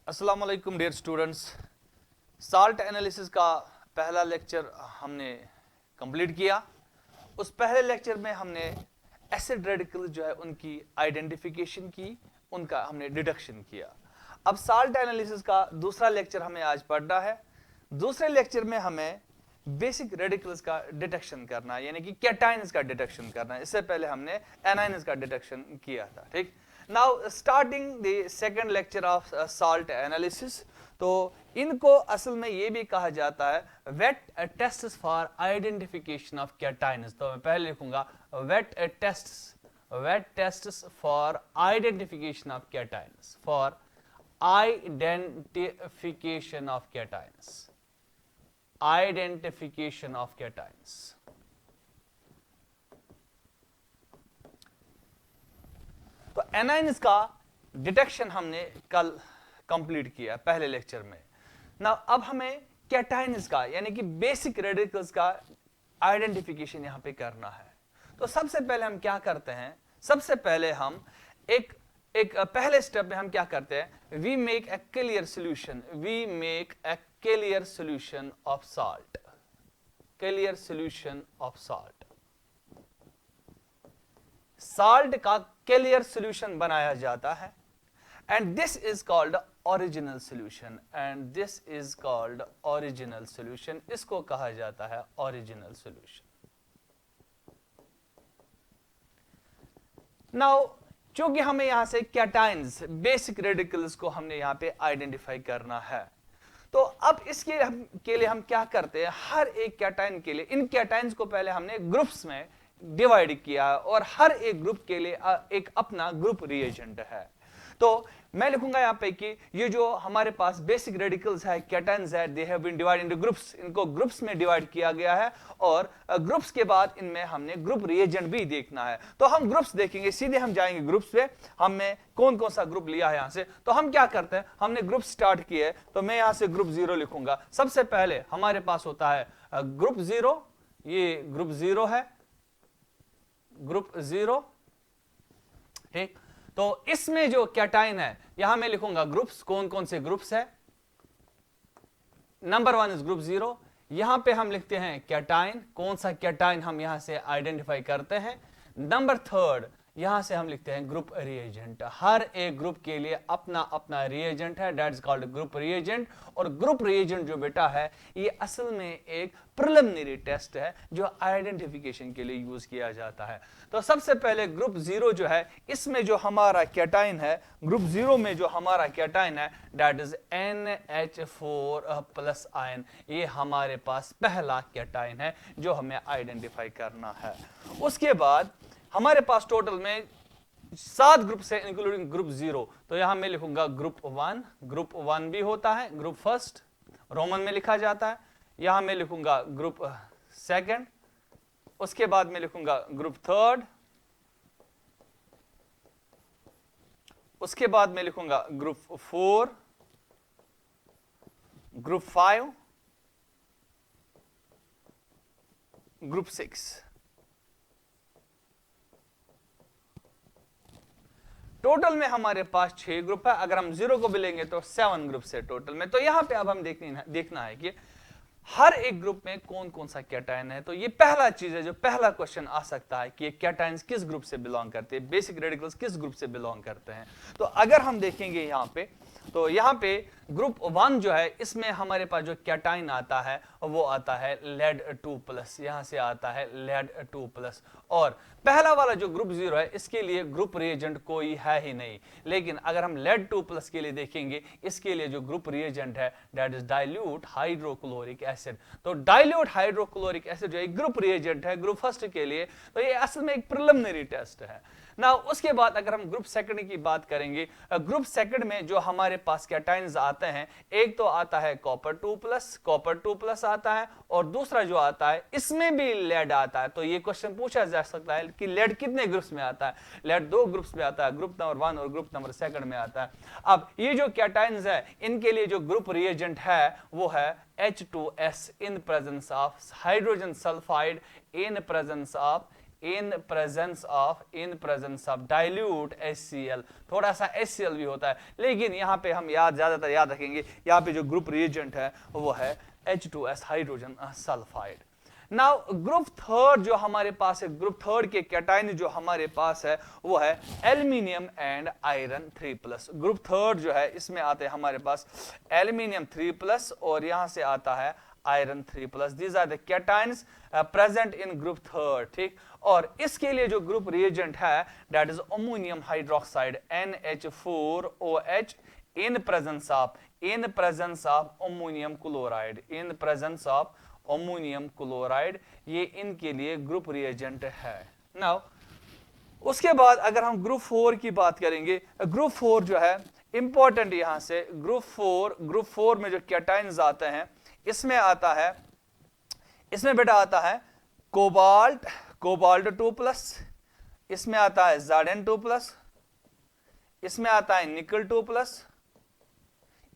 अस्सलाम वालेकुम dear students. Salt analysis का पहला लेक्चर हमने कंप्लीट किया। उस पहले लेक्चर में हमने एसिड रेडिकल जो है उनकी आइडेंटिफिकेशन की, उनका हमने डिडक्शन किया। अब साल्ट एनालिसिस का दूसरा लेक्चर हमें आज पढ़ना है। दूसरे लेक्चर में हमें बेसिक रेडिकल्स का डिटेक्शन करना है, यानी कि कैटाइन्स का डिटेक्शन करना है। इससे पहले हमने एनाइन्स का डिटेक्शन किया था। ठीक, now starting the second lecture of salt analysis. तो इनको असल में ये भी कहा जाता है wet tests for identification of cations. तो मैं पहले लिखूंगा wet tests for identification of cations, for identification of cations, identification of cations. तो एनाइन्स का डिटेक्शन हमने कल कंप्लीट किया पहले लेक्चर में ना। अब हमें कैटाइन्स का यानी कि बेसिक रेडिकल्स का आइडेंटिफिकेशन यहां पे करना है। तो सबसे पहले हम क्या करते हैं, सबसे पहले हम एक पहले स्टेप में हम क्या करते हैं, we make a clear solution, we make a clear solution of salt, clear solution of salt. Salt का क्लियर सॉल्यूशन बनाया जाता है and this is called original solution, and this is called original solution. इसको कहा जाता है original solution. Now चूंकि हमें यहां से कैटाइन्स, बेसिक रेडिकल्स को हमने यहां पे आइडेंटिफाई करना है, तो अब इसके के लिए हम क्या करते हैं, हर एक कैटाइन के लिए इन कैटाइन्स को पहले हमने ग्रुप्स में डिवाइड किया और हर एक ग्रुप के लिए एक अपना ग्रुप रिएजेंट है। तो मैं लिखूंगा यहां पे कि ये जो हमारे पास बेसिक रेडिकल्स है, कैटाइन्स है, they have been divided into groups, इनको ग्रुप्स में डिवाइड किया गया है और ग्रुप्स के बाद इनमें हमने ग्रुप रिएजेंट भी देखना है। तो हम ग्रुप्स देखेंगे, सीधे हम जाएंगे ग्रुप्स पे, हमने कौन कौन सा ग्रुप लिया है यहां से। तो हम क्या करते हैं, हमने ग्रुप स्टार्ट किए, तो मैं यहां से ग्रुप 0 लिखूंगा। सबसे पहले हमारे पास होता है ग्रुप 0, ये ग्रुप 0 है, ग्रुप 0। ठीक, तो इसमें जो कैटाइन है यहां मैं लिखूंगा ग्रुप्स, कौन कौन से ग्रुप्स है। Number 1 is group 0। यहां पे हम लिखते हैं कैटाइन, कौन सा कैटाइन हम यहां से आइडेंटिफाई करते हैं। नंबर 3 यहां से हम लिखते हैं ग्रुप रिएजेंट। हर एक ग्रुप के लिए अपना अपना रिएजेंट है, that is called group reagent. और ग्रुप रिएजेंट जो बेटा है ये असल में एक प्रिलिमिनरी टेस्ट है जो आइडेंटिफिकेशन के लिए यूज किया जाता है। तो सबसे पहले ग्रुप 0 जो है, इसमें जो हमारा कैटाइन है, ग्रुप 0 में जो हमारा कैटाइन है दैट इज NH4+ आयन। ये हमारे पास पहला कैटाइन है जो हमें आइडेंटिफाई करना है। उसके बाद हमारे पास टोटल में 7 ग्रुप है इंक्लूडिंग ग्रुप 0। तो यहां मैं लिखूंगा ग्रुप 1, ग्रुप 1 भी होता है, ग्रुप फर्स्ट रोमन में लिखा जाता है। यहां मैं लिखूंगा ग्रुप 2, उसके बाद मैं लिखूंगा ग्रुप 3, उसके बाद मैं लिखूंगा ग्रुप 4, ग्रुप 5, ग्रुप 6। टोटल में हमारे पास 6 ग्रुप है। अगर हम 0 को भी लेंगे तो 7 ग्रुप है टोटल में। तो यहां पे अब हम देखना है कि हर एक ग्रुप में कौन कौन सा कैटाइन है। तो ये पहला चीज है, जो पहला क्वेश्चन आ सकता है कि ये कैटाइन्स किस ग्रुप से बिलोंग करते हैं, बेसिक रेडिकल्स किस ग्रुप से बिलोंग करते हैं। तो अगर हम देखेंगे यहां पे, तो यहां पे ग्रुप 1 जो है, इसमें हमारे पास जो कैटाइन आता है वो आता है लेड 2+, यहां से आता है लेड 2+। और पहला वाला जो ग्रुप 0 है इसके लिए ग्रुप रिएजेंट कोई है ही नहीं। लेकिन अगर हम लेड 2+ के लिए देखेंगे, इसके लिए जो ग्रुप रिएजेंट है that is dilute hydrochloric acid. तो डाइल्यूट हाइड्रोक्लोरिक एसिड जो एक ग्रुप रिएजेंट है ग्रुप फर्स्ट के लिए, तो ये असल में एक प्रिलिमिनरी टेस्ट है ना। उसके बाद अगर हम ग्रुप सेकंड की बात करेंगे, ग्रुप सेकंड में जो हमारे पास कैटाइन्स आते हैं, एक तो आता है कॉपर 2+ आता है, और दूसरा जो आता है इसमें भी लेड आता है। तो ये क्वेश्चन पूछा जा सकता है कि लेड कितने ग्रुप्स में आता है। लेड 2 ग्रुप्स में आता है, ग्रुप नंबर 1 और ग्रुप नंबर 2 में आता है। अब ये जो कैटाइन्स है इनके लिए जो ग्रुप रिएजेंट है वो है H2S in presence of hydrogen sulphide, in presence of in presence of dilute HCl, थोड़ा सा HCl भी होता है, लेकिन यहाँ पे हम ज्यादातर याद रखेंगे, यहाँ पे जो ग्रुप रिएजेंट है वो है H2S hydrogen sulphide. Now group third जो हमारे पास है, ग्रुप थर्ड के कैटाइन जो हमारे पास है वो है aluminium and iron 3+। Group third जो है इसमें आते हैं हमारे पास एल्यूमिनियम 3+ और यहां से आता है iron 3+। These are the cations present in group third, ठीक। और इसके लिए जो ग्रुप रिएजेंट है that is ammonium hydroxide NH4OH in presence of ammonium chloride, in presence of ammonium chloride, ये इनके लिए ग्रुप रिएजेंट है। नाउ उसके बाद अगर हम ग्रुप 4 की बात करेंगे, ग्रुप 4 जो है इंपॉर्टेंट, यहां से ग्रुप 4 में जो कैटाइन्स आते हैं इसमें आता है, इसमें बेटा आता है कोबाल्ट 2+, इसमें आता है Zn 2+, इसमें आता है निकल 2+,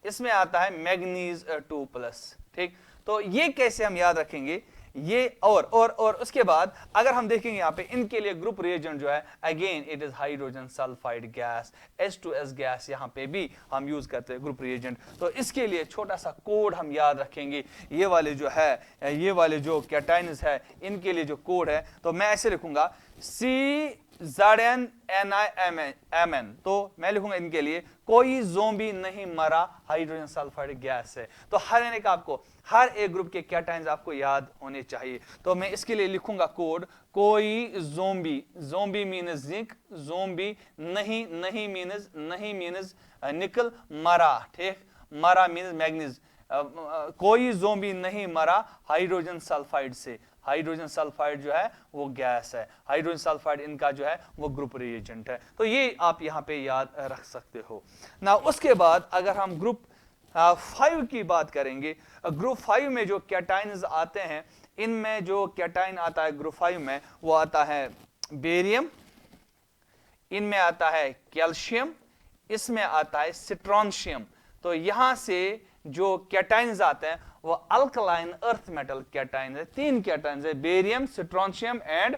इसमें आता है मैग्नीज 2+, ठीक। तो ये कैसे हम याद रखेंगे ये, और उसके बाद अगर हम देखेंगे यहाँ पे इनके लिए ग्रुप रिएजेंट जो है again it is hydrogen sulphide gas, H2S gas, यहाँ पे भी हम यूज करते हैं ग्रुप रिएजेंट। तो इसके लिए छोटा सा कोड हम याद रखेंगे, ये वाले जो है, ये वाले जो कैटाइन्स है इनके लिए जो कोड है, तो मैं ऐसे लिखूंगा CZnNiMn, तो मैं लिखूंगा इनके लिए कोई ज़ोंबी नहीं मरा हाइड्रोजन सल्फाइड गैस है। तो हर एक ग्रुप के कैटाइन्स आपको याद होने चाहिए। तो मैं इसके लिए लिखूंगा कोड कोई ज़ोंबी मीन्स जिंक, ज़ोंबी नहीं मीन्स निकल, मरा, ठीक, मरा मीन्स मैग्नीज, कोई ज़ोंबी नहीं मरा हाइड्रोजन सल्फाइड से। हाइड्रोजन सल्फाइड जो है वो गैस है, हाइड्रोजन सल्फाइड इनका जो है वो ग्रुप रिएजेंट है। तो ये आप यहाँ पे याद रख सकते हो ना। उसके बाद अगर हम ग्रुप 5 की बात करेंगे, ग्रुप 5 में जो कैटाइन्स आते हैं, इनमें जो कैटाइन आता है ग्रुप 5 में वो आता है बेरियम, इनमें आता है कैल्शियम, इसमें आता है स्ट्रोंशियम। तो यहां से जो कैटाइन्स आते हैं वो अल्कलाइन अर्थ मेटल कैटाइन है, 3 कैटाइन्स है, बेरियम, स्ट्रोंशियम एंड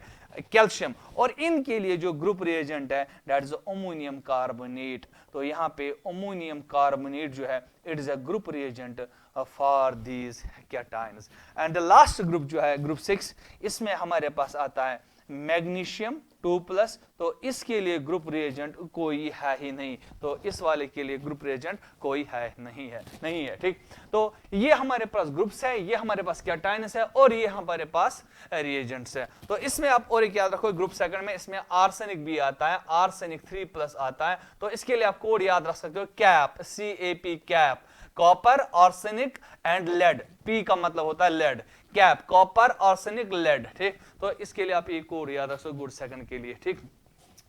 कैल्शियम। और इनके लिए जो ग्रुप रिएजेंट है दैट इज अमोनियम कार्बोनेट। तो यहाँ पे अमोनियम कार्बोनेट जो है it is a group reagent for these cations. And the last group जो है ग्रुप 6, इसमें हमारे पास आता है मैग्नीशियम 2+। तो इसके लिए ग्रुप रिएजेंट कोई है ही नहीं, तो इस वाले के लिए ग्रुप रिएजेंट कोई है नहीं है, ठीक। तो ये हमारे पास ग्रुप्स है, ये हमारे पास कैटाइन्स है और ये हमारे पास रिएजेंट्स है। तो इसमें आप और एक याद रखो, ग्रुप सेकंड में इसमें आर्सेनिक भी आता है, आर्सेनिक 3+ आता है। तो इसके लिए आप कोड याद रख सकते हो cap, CAP cap, copper, arsenic and lead, P का मतलब होता है lead, cap copper, arsenic, lead, ठीक। तो इसके लिए आप ये कोड याद रखो ग्रुप सेकंड के लिए, ठीक।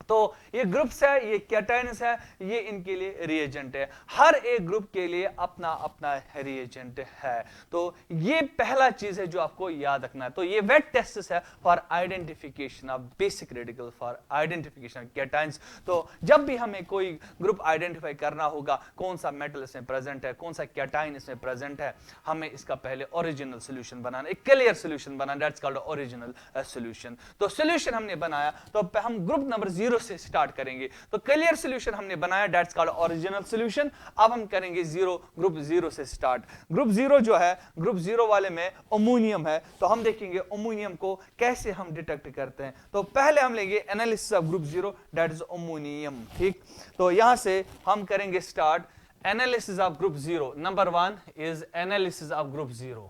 तो ये ग्रुप्स है, ये कैटाइन्स है, ये इनके लिए रिएजेंट है। हर एक ग्रुप के लिए अपना अपना रिएजेंट है। तो ये पहला चीज है जो आपको याद रखना है। तो ये वेट टेस्ट है for identification of basic radical, for identification cations. तो जब भी हमें कोई ग्रुप आइडेंटिफाई करना होगा, कौन सा मेटल इसमें प्रेजेंट है, कौन सा कैटाइन इसमें प्रेजेंट है, हमें इसका पहले ओरिजिनल सोल्यूशन बनाना, एक clear solution banana, that's called original solution. तो सोल्यूशन हमने बनाया, तो हम ग्रुप नंबर 0 से स्टार्ट करेंगे। तो क्लियर सॉल्यूशन हमने बनाया, दैट्स कॉल्ड ओरिजिनल सॉल्यूशन। अब हम करेंगे ग्रुप 0 से स्टार्ट। ग्रुप 0 जो है, ग्रुप 0 वाले में अमोनियम है। तो हम देखेंगे अमोनियम को कैसे हम डिटेक्ट करते हैं। तो पहले हम लेंगे analysis of group 0, that is ammonium, ठीक। तो यहां से हम करेंगे start analysis of group 0। Number 1 is analysis of group 0,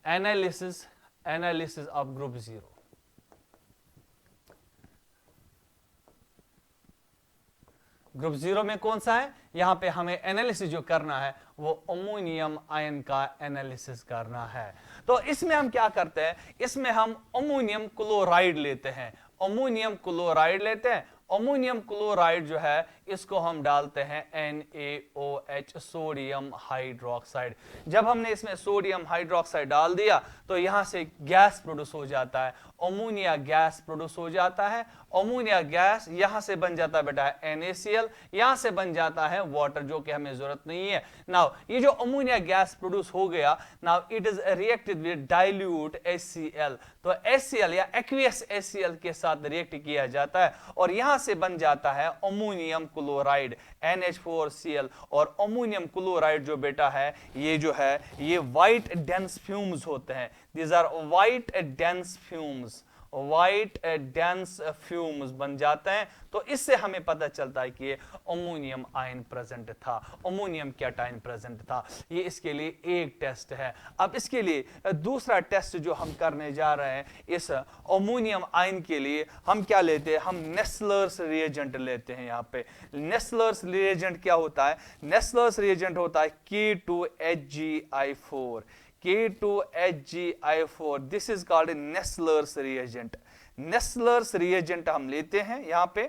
analysis of group 0। Group 0 में कौन सा है, यहां पे हमें एनालिसिस जो करना है वो अमोनियम आयन का एनालिसिस करना है। तो इसमें हम क्या करते हैं, इसमें हम अमोनियम क्लोराइड लेते हैं, अमोनियम क्लोराइड लेते हैं। अमोनियम क्लोराइड जो है इसको हम डालते हैं NaOH, सोडियम हाइड्रोक्साइड। जब हमने इसमें सोडियम हाइड्रोक्साइड डाल दिया तो यहां से गैस प्रोड्यूस हो जाता है, अमोनिया गैस प्रोड्यूस हो जाता है। अमोनिया गैस यहां से बन जाता है बेटा NaCl, यहां से बन जाता है वाटर, जो कि हमें जरूरत नहीं है। नाउ ये जो अमोनिया गैस प्रोड्यूस हो गया, now it is reacted with dilute HCl। तो HCl या एक्वियस HCl के साथ रिएक्ट किया जाता है और यहां से बन जाता है अमोनियम क्लोराइड NH4Cl। और अमोनियम क्लोराइड जो बेटा है ये व्हाइट डेंस फ्यूम्स होते हैं। These are white dense fumes, white dense fumes बन जाते हैं। तो इससे हमें पता चलता है कि ये अमोनियम आयन प्रेजेंट था, अमोनियम कैटायन प्रेजेंट था। ये इसके लिए एक टेस्ट है। अब इसके लिए दूसरा टेस्ट जो हम करने जा रहे हैं, इस अमोनियम आयन के लिए हम क्या लेते हैं, हम नेस्लर्स रिएजेंट लेते हैं। यहाँ पे नेस्लर्स रिएजेंट क्या होता है, नेस्लर्स रिएजेंट होता है K2HgI4, K2HgI4, this is called Nessler's reagent. Nessler's reagent हम लेते हैं यहां पे,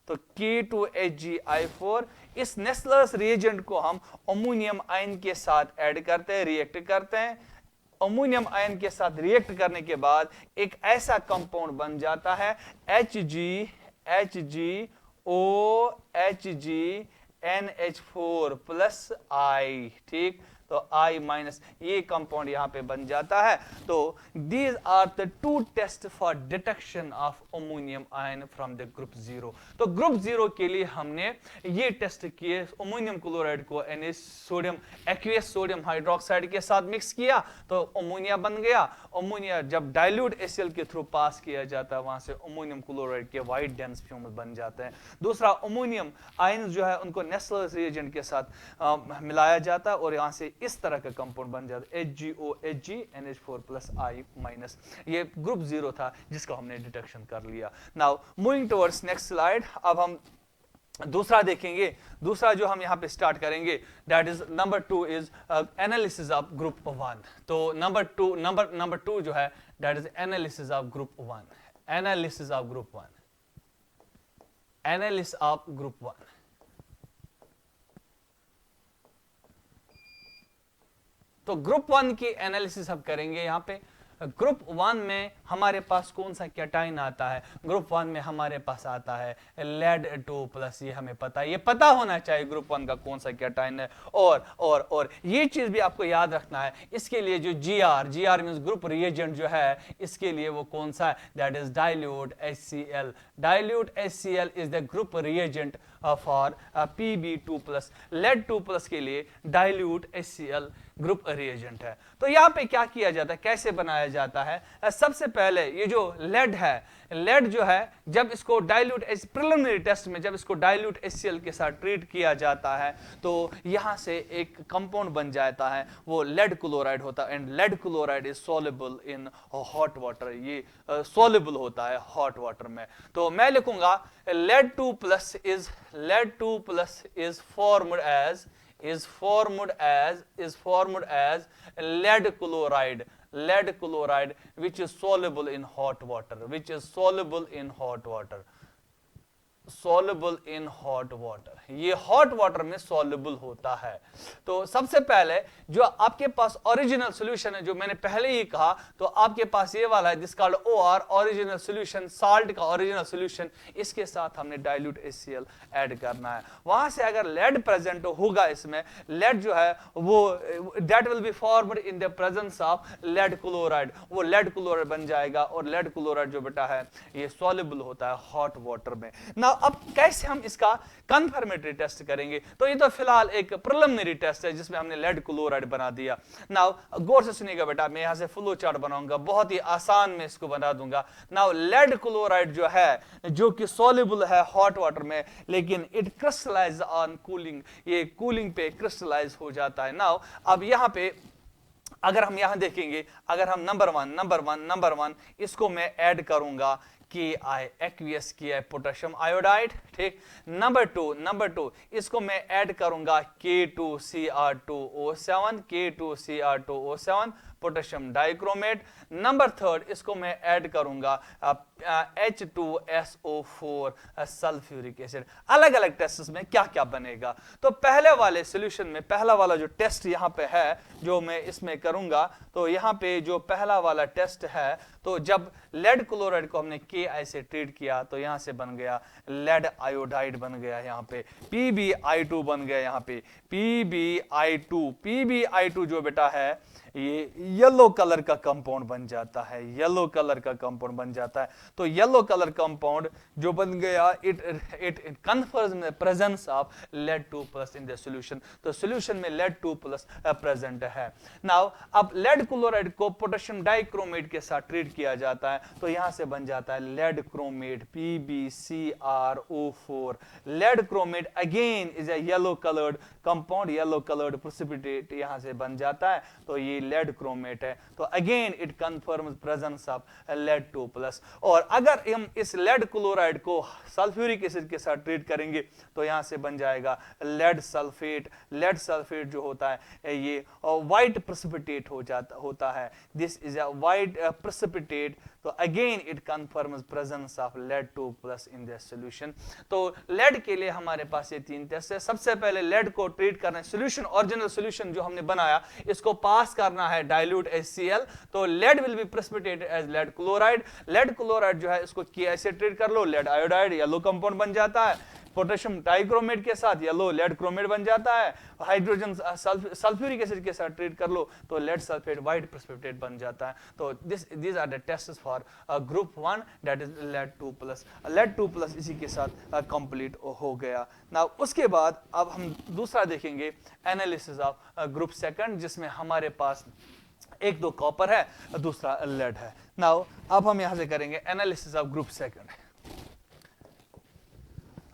तो K2HgI4, इस नेस्लर्स रिएजेंट को हम अमोनियम आयन के साथ ऐड करते हैं, रिएक्ट करते हैं। अमोनियम आयन के साथ रिएक्ट करने के बाद एक ऐसा कंपाउंड बन जाता है HgOHgNH4+I, ठीक। तो I माइनस ये कंपाउंड यहां पे बन जाता है। तो these are the two test for detection of ammonium ion from the group 0। तो ग्रुप 0 के लिए हमने ये टेस्ट किए, अमोनियम क्लोराइड को सोडियम एक्वियस सोडियम हाइड्रोक्साइड के साथ मिक्स किया तो अमोनिया बन गया। अमोनिया जब डाइल्यूट HCl के थ्रू पास किया जाता है, वहां से अमोनियम क्लोराइड के व्हाइट डेंस फ्यूम बन जाते हैं। दूसरा, अमोनियम आयन जो है उनको नेस्लर्स रिएजेंट के साथ मिलाया जाता है और यहां से इस तरह का कंपाउंड बन जाता है HgOHgNH4+I-। ये ग्रुप 0 था जिसका हमने डिटेक्शन कर लिया। Now moving towards next slide, अब हम दूसरा देखेंगे। दूसरा जो हम यहां पे स्टार्ट करेंगे, that is number 2 is analysis of group 1। तो नंबर 2 जो है that is analysis of group 1, analysis of group 1, analysis of group 1। तो ग्रुप 1 की एनालिसिस हम करेंगे। यहां पे ग्रुप 1 में हमारे पास कौन सा कैटायन आता है, ग्रुप 1 में हमारे पास आता है lead2+। ये हमें पता है, ये पता होना चाहिए ग्रुप 1 का कौन सा कैटायन है। और ये चीज भी आपको याद रखना है, इसके लिए जो GR मींस ग्रुप रिएजेंट जो है, इसके लिए वो कौन सा है, that is dilute HCl। Dilute HCl is the group reagent for Pb2+। lead2+ के लिए डाइल्यूट HCl ग्रुप रिएजेंट है। तो यहां पे क्या किया जाता है, कैसे बनाया जाता है, सबसे पहले ये जो लेड है, लेड जो है जब इसको डाइल्यूट प्रिलिमिनरी टेस्ट में जब इसको डाइल्यूट HCl के साथ ट्रीट किया जाता है तो यहां से एक कंपाउंड बन जाता है, वो लेड क्लोराइड होता है। And lead chloride is soluble in hot water, ये सॉल्युबल होता है हॉट वाटर में। तो मैं लिखूंगा lead2+ is formed as lead chloride, which is soluble in hot water, soluble in hot water। ये हॉट वाटर में soluble होता है। तो सबसे पहले जो आपके पास ओरिजिनल सॉल्यूशन है, जो मैंने पहले ही कहा, तो आपके पास ये वाला है this called OR, original solution, salt का ओरिजिनल सॉल्यूशन। इसके साथ हमने डाइल्यूट HCl ऐड करना है। वहां से अगर लेड प्रेजेंट होगा इसमें, लेड जो है वो that will be formed in the presence of lead chloride, वो लेड क्लोराइड बन जाएगा। और लेड क्लोराइड जो बेटा है ये सॉल्युबल होता है हॉट वाटर में। ना अब कैसे हम इसका कंफर्मेटरी टेस्ट करेंगे, तो ये तो फिलहाल एक प्रिलिमिनरी टेस्ट है जिसमें हमने लेड क्लोराइड बना दिया। नाउ गौर से सुनिएगा बेटा, मैं यहां से फ्लो चार्ट बनाऊंगा, बहुत ही आसान में इसको बना दूंगा। नाउ लेड क्लोराइड जो है, जो कि सॉल्युबल है हॉट वाटर में, लेकिन इट क्रिस्टलाइज ऑन कूलिंग, ये कूलिंग पे क्रिस्टलाइज हो जाता है। नाउ अब यहां पे अगर हम यहां देखेंगे, अगर हम नंबर वन इसको मैं ऐड करूंगा KI aqueous KI potassium iodide, ठीक। नंबर टू इसको मैं ऐड करूंगा K2Cr2O7 पोटेशियम डाइक्रोमेट। नंबर 3 इसको मैं ऐड करूंगा H2SO4 सल्फ्यूरिक एसिड। अलग अलग टेस्ट में क्या क्या बनेगा, तो पहले वाले सॉल्यूशन में पहला वाला जो टेस्ट यहाँ पे है जो मैं इसमें करूंगा, तो यहाँ पे जो पहला वाला टेस्ट है, तो जब लेड क्लोराइड को हमने Ki से ट्रीट किया तो यहाँ से बन गया लेड आयोडाइड बन गया, यहाँ पे PbI2 बन गया, यहाँ पे PbI2 जो बेटा है ये येलो कलर का कंपाउंड बन जाता है, येलो कलर का कंपाउंड बन जाता है। तो येलो कलर कंपाउंड जो बन गया it confirms the presence of lead 2+ in the solution. तो सॉल्यूशन में लेड 2+ प्रेजेंट है। नाउ अब लेड क्लोराइड को पोटेशियम डाइक्रोमेट के साथ ट्रीट किया जाता है, तो यहां से बन जाता है lead chromate PbCrO4। Lead chromate again is a yellow coloured compound, yellow coloured precipitate यहां से बन जाता है, तो ये लेड क्रोमेट है। तो again it confirms presence of lead 2+। और अगर हम इस लेड क्लोराइड को सल्फ्यूरिक एसिड के साथ ट्रीट करेंगे तो यहां से बन जाएगा लेड सल्फेट। लेड सल्फेट जो होता है ये व्हाइट प्रेसिपिटेट होता है, this is a white precipitate. तो again it confirms presence of lead 2+ in the solution. तो लेड के लिए हमारे पास ये 3 टेस्ट है। सबसे पहले लेड को ट्रीट करना है, सॉल्यूशन ओरिजिनल सॉल्यूशन जो हमने बनाया इसको पास करना है डाइल्यूट HCl, तो lead will be precipitated as lead chloride. Lead chloride जो है इसको Ki से ट्रीट कर लो, लेड आयोडाइड येलो कंपाउंड बन जाता है, पोटेशियम डाइक्रोमेट के साथ येलो लेड क्रोमेट बन जाता है, हाइड्रोजन सल्फ्यूरिक एसिड के साथ ट्रीट कर लो तो लेड सल्फेट व्हाइट प्रेसिपिटेट बन जाता है। तो these are the tests for group 1 that is lead 2+। lead 2+ इसी के साथ कंप्लीट हो गया। नाउ उसके बाद अब हम दूसरा देखेंगे एनालिसिस ऑफ ग्रुप 2 जिसमें हमारे पास 1-2 कॉपर है, दूसरा लेड है। नाउ अब हम यहां से करेंगे एनालिसिस ऑफ ग्रुप 2।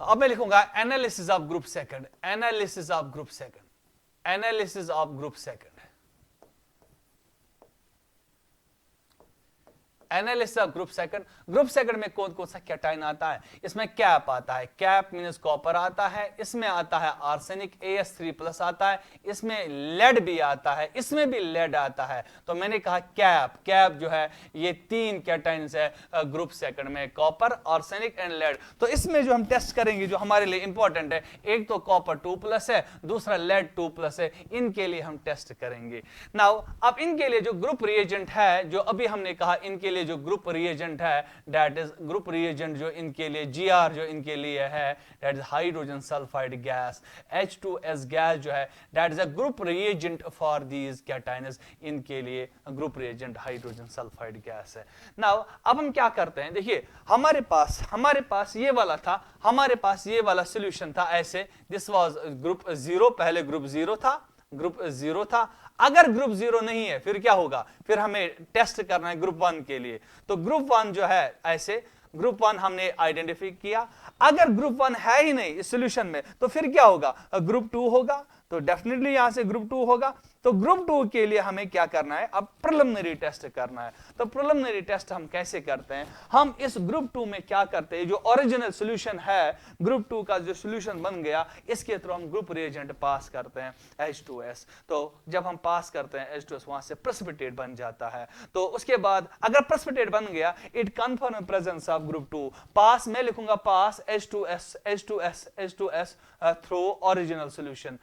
अब मैं लिखूंगा analysis of group 2, analysis of group 2, analysis of group 2, analysis of group 2। Group 2 में कौन कौन सा कैटाइन आता है, इसमें कैप आता है, कैप मींस कॉपर आता है, इसमें आता है आर्सेनिक AS3+ आता है, इसमें लेड भी आता है, इसमें भी लेड आता है। तो मैंने कहा कैप जो है ये 3 कैटाइन्स है ग्रुप 2 में, कॉपर, आर्सेनिक एंड लेड। तो इसमें जो हम टेस्ट करेंगे जो हमारे लिए इंपॉर्टेंट है, एक तो कॉपर 2+ है, दूसरा लेड 2+ है, इनके लिए हम टेस्ट करेंगे। नाउ अब इनके लिए जो ग्रुप रिएजेंट है जो अभी हमने कहा, इनके जो ग्रुप रिएजेंट है दैट इज ग्रुप रिएजेंट जो इनके लिए Gr जो इनके लिए है that is hydrogen sulphide gas. H2S gas जो है that is a group reagent for these cations, इनके लिए group reagent hydrogen sulphide gas है। नाउ अब हम क्या करते हैं, देखिए हमारे पास ये वाला था, हमारे पास ये वाला सॉल्यूशन था ऐसे, दिस वाज ग्रुप 0, पहले ग्रुप 0 था। अगर ग्रुप 0 नहीं है फिर क्या होगा, फिर हमें टेस्ट करना है ग्रुप 1 के लिए। तो ग्रुप 1 जो है ऐसे, ग्रुप 1 हमने आइडेंटिफाई किया। अगर ग्रुप 1 है ही नहीं इस सॉल्यूशन में तो फिर क्या होगा, ग्रुप 2 होगा। तो डेफिनेटली यहां से ग्रुप 2 होगा। तो ग्रुप 2 के लिए हमें क्या करना है, अब प्रिलिमिनरी टेस्ट करना है। तो प्रिलिमिनरी टेस्ट हम कैसे करते हैं, हम इस ग्रुप 2 में क्या करते हैं, जो ओरिजिनल सॉल्यूशन है ग्रुप 2 का जो सॉल्यूशन बन गया, इसके थ्रू हम ग्रुप रिएजेंट पास करते हैं H2S। तो जब हम पास करते हैं H2S वहां से प्रेसिपिटेट बन जाता है। तो उसके बाद अगर प्रेसिपिटेट बन गया it confirm presence of group 2। पास मैं लिखूंगा पास H2S through original solution,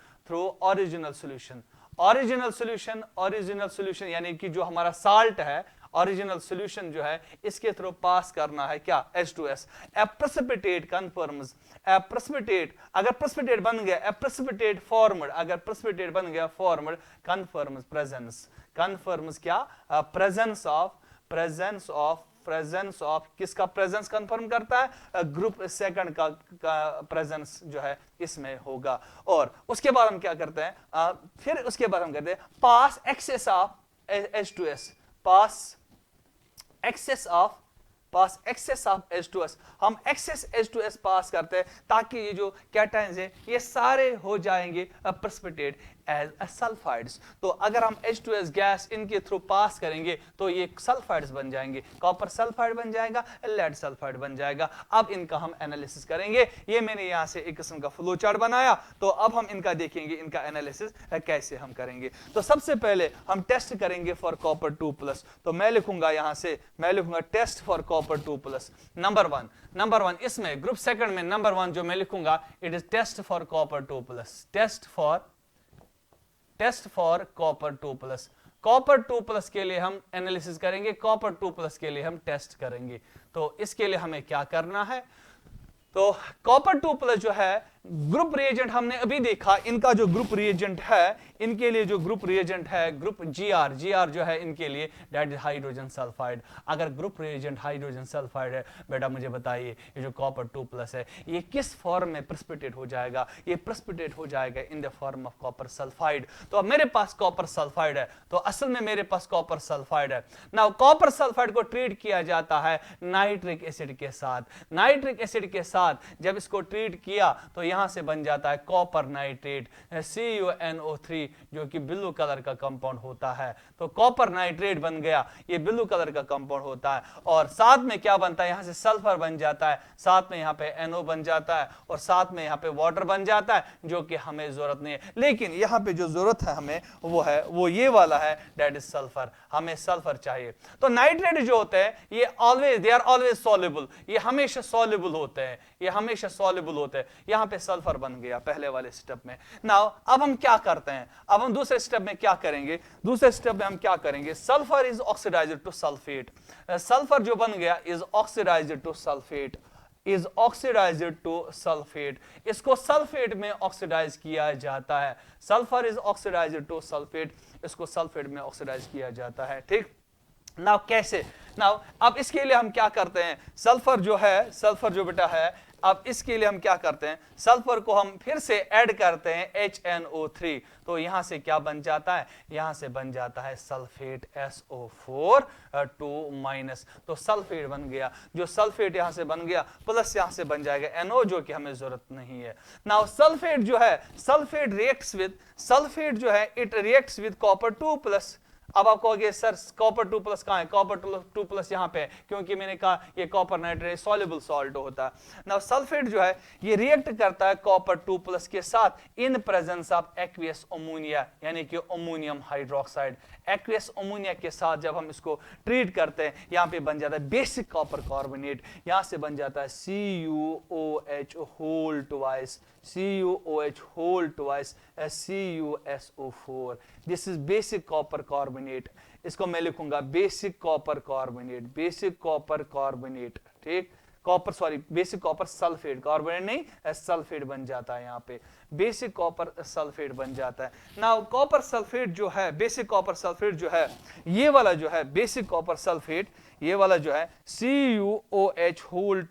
original solution यानी कि जो हमारा साल्ट है, ओरिजिनल सॉल्यूशन जो है इसके थ्रू पास करना है क्या, H2S। ए प्रेसिपिटेट कन्फर्म्स, ए प्रेसिपिटेट अगर प्रेसिपिटेट बन गया, ए प्रेसिपिटेट फॉर्मड अगर प्रेसिपिटेट बन गया फॉर्मड, कन्फर्म्स प्रेजेंस, कन्फर्म्स क्या, प्रेजेंस ऑफ किसका प्रेजेंस कंफर्म करता है, ग्रुप 2 का प्रेजेंस जो है इसमें होगा। और उसके बाद हम क्या करते हैं, फिर उसके बाद हम कहते हैं pass excess of H2S, pass excess of H2S। हम एक्सेस H2S पास करते हैं ताकि ये जो कैटाइन्स है ये सारे हो जाएंगे प्रेसिपिटेट एज सल्फाइड्स। तो अगर हम H2S गैस इनके थ्रू पास करेंगे तो ये सल्फाइड्स बन जाएंगे, कॉपर सल्फाइड बन जाएगा, लेड सल्फाइड बन जाएगा। अब इनका हम एनालिसिस करेंगे। ये मैंने यहां से एक किस्म का फ्लो चार्ट बनाया, तो अब हम इनका देखेंगे, इनका एनालिसिस कैसे हम करेंगे। तो सबसे पहले हम टेस्ट करेंगे फॉर कॉपर 2+। तो मैं लिखूंगा यहां से, मैं लिखूंगा test for copper copper 2 plus. Number one इसमें ग्रुप सेकंड में नंबर 1 जो मैं लिखूंगा, it is test for copper 2 plus, test for copper 2 plus. Copper 2 plus के लिए हम एनालिसिस करेंगे, कॉपर 2 प्लस के लिए हम टेस्ट करेंगे। तो इसके लिए हमें क्या करना है, तो कॉपर 2 प्लस जो है ग्रुप रिएजेंट हमने अभी देखा, इनका जो ग्रुप रिएजेंट है, इनके लिए जो ग्रुप रिएजेंट है ग्रुप जीआर जो है इनके लिए दैट इज हाइड्रोजन सल्फाइड। अगर ग्रुप रिएजेंट हाइड्रोजन सल्फाइड है, बेटा मुझे बताइए ये जो कॉपर 2 प्लस है ये किस फॉर्म में प्रेसिपिटेट हो जाएगा, ये प्रेसिपिटेट हो जाएगा इन the form of copper sulphide. तो अब मेरे पास कॉपर सल्फाइड है, तो असल में मेरे पास कॉपर सल्फाइड है। नाउ कॉपर सल्फाइड को ट्रीट किया जाता है नाइट्रिक एसिड के साथ। नाइट्रिक एसिड के साथ जब इसको ट्रीट किया तो यहां से बन जाता है कॉपर नाइट्रेट CuNO3 जो कि ब्लू कलर का कंपाउंड होता है। तो कॉपर नाइट्रेट बन गया, ये ब्लू कलर का कंपाउंड होता है। और साथ में क्या बनता है, यहां से सल्फर बन जाता है, साथ में यहां पे NO बन जाता है और साथ में यहां पे वाटर बन जाता है, जो कि हमें जरूरत नहीं है। लेकिन यहां पे जो जरूरत है हमें वो ये वाला है, दैट इज सल्फर। हमें सल्फर चाहिए। तो नाइट्रेट जो होते हैं ये दे आर ऑलवेज सॉल्युबल, ये हमेशा सॉल्युबल होते हैं, ये हमेशा सॉल्युबल होते हैं। यहां पे सल्फर बन गया पहले वाले स्टेप में। नाउ अब हम क्या करते हैं, अब हम दूसरे स्टेप में क्या करेंगे, दूसरे स्टेप में हम क्या करेंगे, sulphur is oxidised to sulphate. Sulphur जो बन गया is oxidised to sulphate, is oxidised to sulphate. इसको सल्फेट में ऑक्सीडाइज किया जाता है। Sulphur is oxidised to sulphate, इसको सल्फेट में ऑक्सीडाइज किया जाता है। ठीक, नाउ कैसे, नाउ अब इसके लिए हम क्या करते हैं, सल्फर जो बेटा है, अब इसके लिए हम क्या करते हैं, सल्फर को हम फिर से ऐड करते हैं HNO3। तो यहां से क्या बन जाता है, यहां से बन जाता है सल्फेट SO4 2-। तो सल्फेट बन गया, जो सल्फेट यहां से बन गया प्लस यहां से बन जाएगा NO जो कि हमें जरूरत नहीं है। नाउ सल्फेट जो है, सल्फेट जो है it reacts with copper 2 plus. अब आप कहोगे सर कॉपर 2 प्लस कहां है, कॉपर 2 प्लस यहां पे है, क्योंकि मैंने कहा ये कॉपर नाइट्रेट सॉल्युबल सॉल्ट होता है। नाउ सल्फेट जो है ये रिएक्ट करता है कॉपर 2 प्लस के साथ इन प्रेजेंस ऑफ एक्वियस अमोनिया, यानी कि अमोनियम हाइड्रोक्साइड। एक्वियस अमोनिया के साथ जब हम इसको ट्रीट करते हैं, यहां पे बन जाता है बेसिक कॉपर कार्बोनेट, यहां से बन जाता है CuOH whole twice, CuOH whole twice CuSO4। This is basic copper carbonate, इसको मैं लिखूंगा basic copper carbonate, basic copper carbonate. ठीक, बेसिक कॉपर सल्फेट, कार्बोनेट नहीं सल्फेट बन जाता है, यहाँ पे बेसिक कॉपर सल्फेट बन जाता है। नाउ कॉपर सल्फेट जो है, बेसिक कॉपर सल्फेट जो है, ये वाला जो है बेसिक कॉपर सल्फेट, ये वाला जो है CuOH whole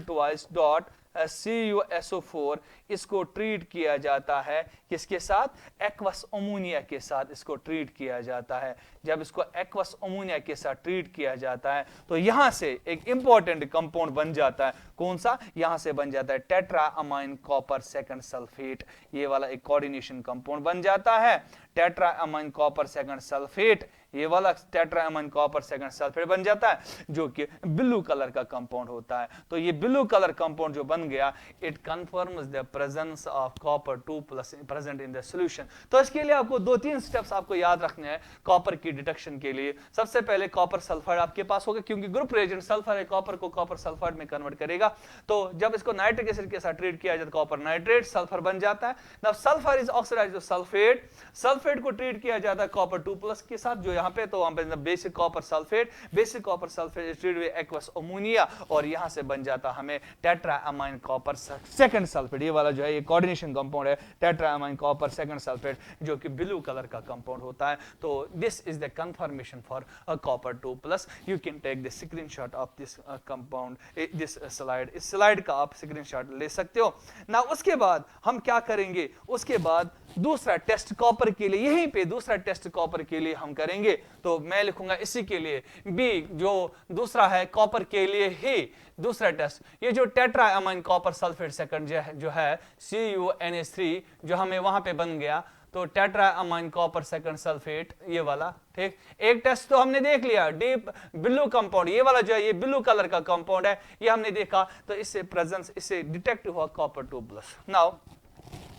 twice dot CuSO4, इसको ट्रीट किया जाता है किसके साथ, एक्वस अमोनिया के साथ इसको ट्रीट किया जाता है। जब इसको एक्वस अमोनिया के साथ ट्रीट किया जाता है तो यहां से एक इंपॉर्टेंट कंपाउंड बन जाता है, कौन सा, यहां से बन जाता है टेट्राअमाइन कॉपर सेकंड सल्फेट। ये वाला एक कोऑर्डिनेशन कंपाउंड बन जाता है, टेट्राअमाइन कॉपर सेकंड सल्फेट, ये वाला टेट्राअमाइन कॉपर सेकंड सल्फेट बन जाता है, जो कि ब्लू कलर का कंपाउंड होता है। तो ये ब्लू कलर कंपाउंड जो बन गया, it confirms the presence of copper 2 plus present in the solution. तो इसके लिए आपको 2-3 स्टेप्स आपको याद रखने हैं कॉपर की डिटेक्शन के लिए। सबसे पहले कॉपर सल्फाइड आपके पास होगा, क्योंकि ग्रुप रिएजेंट सल्फर है, कॉपर को कॉपर सल्फाइड में कन्वर्ट करेगा। तो जब इसको नाइट्रिक एसिड के साथ ट्रीट किया जाता है, कॉपर नाइट्रेट सल्फर बन जाता है। Now sulphur is oxidised to sulphate, sulphate को ट्रीट किया जाता है कॉपर 2 प्लस के साथ, जो यहाँ पे, तो वहां पे basic copper sulphate is treated with aqueous ammonia, और यहां से बन जाता हमें टेट्राअमाइन कॉपर सेकंड सल्फेट। ये वाला जो है ये कोऑर्डिनेशन कंपाउंड है, टेट्राअमाइन कॉपर सेकंड सल्फेट, जो कि ब्लू कलर का कंपाउंड होता है। तो this is the confirmation for copper 2 plus. You can take the screenshot of this compound, this slide, इस स्लाइड का आप स्क्रीनशॉट ले सकते हो ना। उसके बाद हम क्या करेंगे, उसके बाद दूसरा टेस्ट कॉपर के लिए, यहीं पे दूसरा टेस्ट कॉपर के लिए हम करेंगे। तो मैं लिखूंगा इसी के लिए बी, जो दूसरा है कॉपर के लिए ही दूसरा टेस्ट, ये जो टेट्राअमाइन कॉपर सल्फेट सेकंड जो है CuNH3 जो हमें वहां पे बन गया, तो टेट्राअमाइन कॉपर सेकंड सल्फेट ये वाला। ठीक, एक टेस्ट तो हमने देख लिया, डीप ब्लू कंपाउंड, ये वाला जो है ये ब्लू कलर का कंपाउंड है, ये हमने देखा, तो इससे प्रेजेंस, इससे डिटेक्ट हुआ कॉपर 2 प्लस। नाउ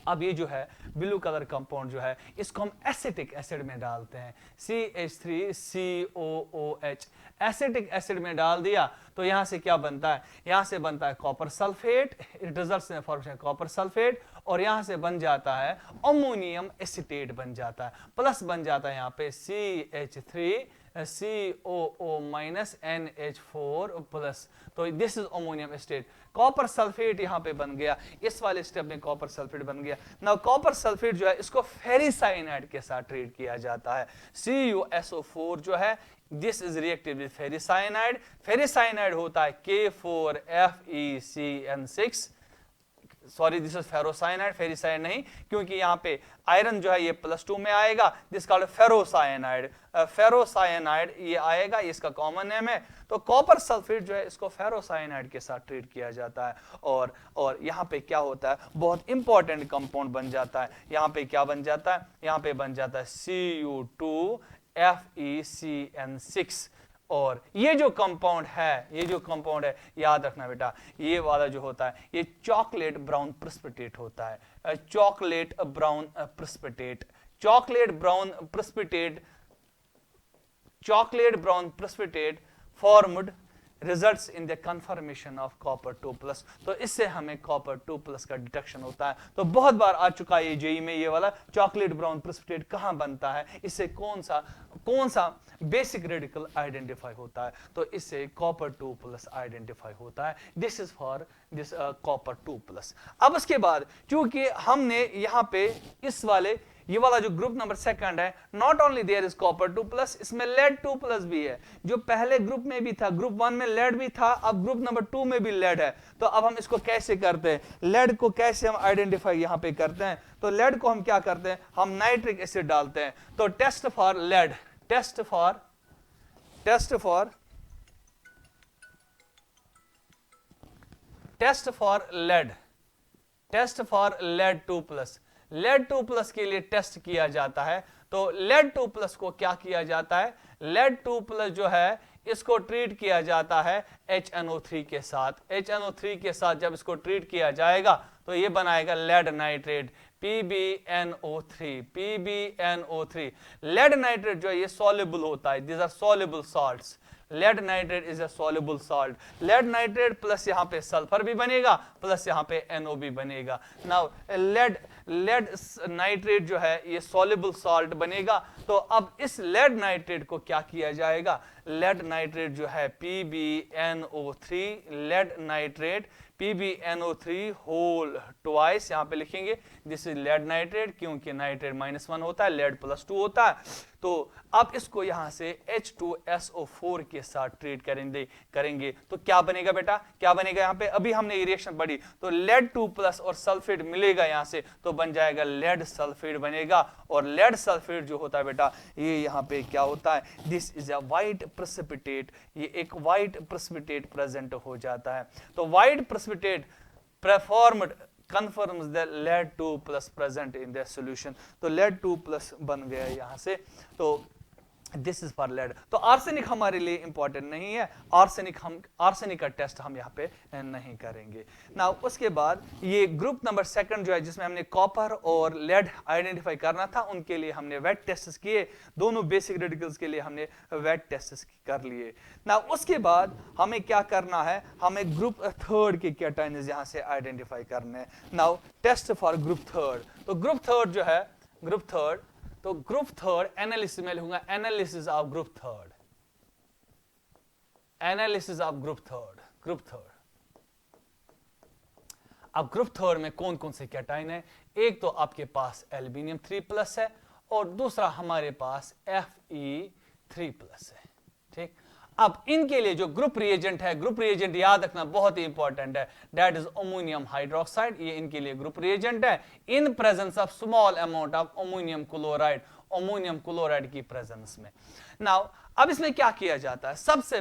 अब ये जो है ब्लू कलर कंपाउंड जो है इसको हम एसिटिक एसिड में डालते हैं, CH3COOH एसिटिक एसिड में डाल दिया तो यहां से क्या बनता है, यहां से बनता है copper sulphate, it results in formation copper sulphate, और यहां से बन जाता है अमोनियम एसीटेट बन जाता है, प्लस बन जाता है यहां पे CH3COO NH4 प्लस, तो this is ammonium acetate, copper sulphate यहां पे बन गया, इस वाले स्टेप में कॉपर सल्फेट बन गया। नाउ कॉपर सल्फेट जो है इसको फेरिसाइनाइड के साथ ट्रीट किया जाता है, CuSO4 जो है this is reactive with ferricyanide, ferricyanide होता है K4FeCN6, sorry this is ferrocyanide, ferricyanide नहीं, क्योंकि यहाँ पे आयरन जो है ये +2 में आएगा, दिस कॉल्ड फेरोसाइनाइड, फेरोसाइनाइड ये आएगा, इसका कॉमन नेम है। तो कॉपर सल्फेट जो है इसको फेरोसाइनाइड के साथ ट्रीट किया जाता है, और यहाँ पे क्या होता है, बहुत इंपॉर्टेंट कंपाउंड बन जाता है, यहाँ पे क्या बन जाता है, यहाँ पे बन जाता है Cu2FeCN6, और ये जो कंपाउंड है, ये जो कंपाउंड है याद रखना बेटा, ये वाला जो होता है ये चॉकलेट ब्राउन प्रेसिपिटेट होता है, chocolate brown precipitate, chocolate brown precipitate, chocolate brown precipitate formed results in the confirmation of copper 2+, तो इससे हमें कॉपर 2+ का डिटेक्शन होता है। तो बहुत बार आ चुका है ये जेई में, ये वाला चॉकलेट ब्राउन प्रेसिपिटेट कहां बनता है, इससे कौन सा बेसिक रेडिकल आइडेंटिफाई होता है, तो इससे कॉपर 2+ आइडेंटिफाई होता है, this is for this copper 2+। अब उसके बाद चूंकि हमने यहां पे इस वाले ये वाला जो ग्रुप नंबर 2 है, not only there is copper 2+, इसमें लेड 2+ भी है, जो पहले ग्रुप में भी था, ग्रुप 1 में लेड भी था, अब ग्रुप नंबर 2 में भी लेड है। तो अब हम इसको कैसे करते हैं, लेड को कैसे हम आइडेंटिफाई यहां पे करते हैं, तो लेड को हम क्या करते हैं, हम नाइट्रिक एसिड डालते हैं। तो test for lead, test for lead 2+, lead 2+ के लिए टेस्ट किया जाता है। तो लेड 2+ को क्या किया जाता है, लेड 2+ जो है इसको ट्रीट किया जाता है HNO3 के साथ, HNO3 के साथ जब इसको ट्रीट किया जाएगा तो ये बनाएगा lead nitrate PbNO3। Lead nitrate जो है ये सॉल्युबल होता है, these are soluble salts, lead nitrate is a soluble salt, lead nitrate plus यहाँ पे सल्फर भी बनेगा, प्लस यहाँ पे NO भी बनेगा। नाउ लेड नाइट्रेट जो है ये सॉल्युबल सॉल्ट बनेगा। तो अब इस लेड नाइट्रेट को क्या किया जाएगा, लेड नाइट्रेट जो है PbNO3, lead nitrate PbNO3 whole twice, यहां पे लिखेंगे दिस इज लेड नाइट्रेट, क्योंकि नाइट्रेट -1 होता है, लेड +2 होता है। तो अब इसको यहां से H2SO4 के साथ ट्रीट करेंगे तो क्या बनेगा बेटा, क्या बनेगा, यहां पे अभी हमने ये रिएक्शन पढ़ी, तो लेड 2+ और सल्फेट मिलेगा यहां से, तो बन जाएगा लेड सल्फेट बनेगा। और लेड सल्फेट जो होता है बेटा ये यहां पे क्या होता है, this is a white precipitate, ये एक व्हाइट प्रेसिपिटेट प्रेजेंट हो जाता है। तो white precipitate performed confirms the lead 2+ present in the solution, तो lead 2+ बन गया यहां से। तो दिस इज फॉर लेड। तो आर्सेनिक हमारे लिए इंपॉर्टेंट नहीं है, आर्सेनिक का टेस्ट हम यहाँ पे नहीं करेंगे। ना उसके बाद ये ग्रुप नंबर 2 जो है जिसमें हमने कॉपर और लेड आइडेंटिफाई करना था, उनके लिए हमने वेट टेस्ट किए, दोनों बेसिक रेडिकल्स के लिए हमने वेट टेस्ट कर लिए। ना उसके बाद हमें क्या करना है, हमें ग्रुप 3 के कैटायंस यहाँ से आइडेंटिफाई करने हैं। नाउ टेस्ट फॉर ग्रुप 3, तो ग्रुप 3 जो है ग्रुप 3, तो ग्रुप 3 एनालिसिस में लिखूंगा analysis of group 3, analysis of group 3। अब ग्रुप 3 में कौन कौन से कैटायन है, एक तो आपके पास एल्यूमिनियम 3+ है और दूसरा हमारे पास Fe3+ है, ठीक। अब इनके लिए जो ग्रुप रिएजेंट है, ग्रुप रिएजेंट याद रखना बहुत ही इंपॉर्टेंट है, दैट इज अमोनियम हाइड्रोक्साइड, ये इनके लिए ग्रुप रिएजेंट है इन presence of small amount of ammonium chloride की प्रेजेंस में। नाउ अब इसमें क्या किया जाता है, सबसे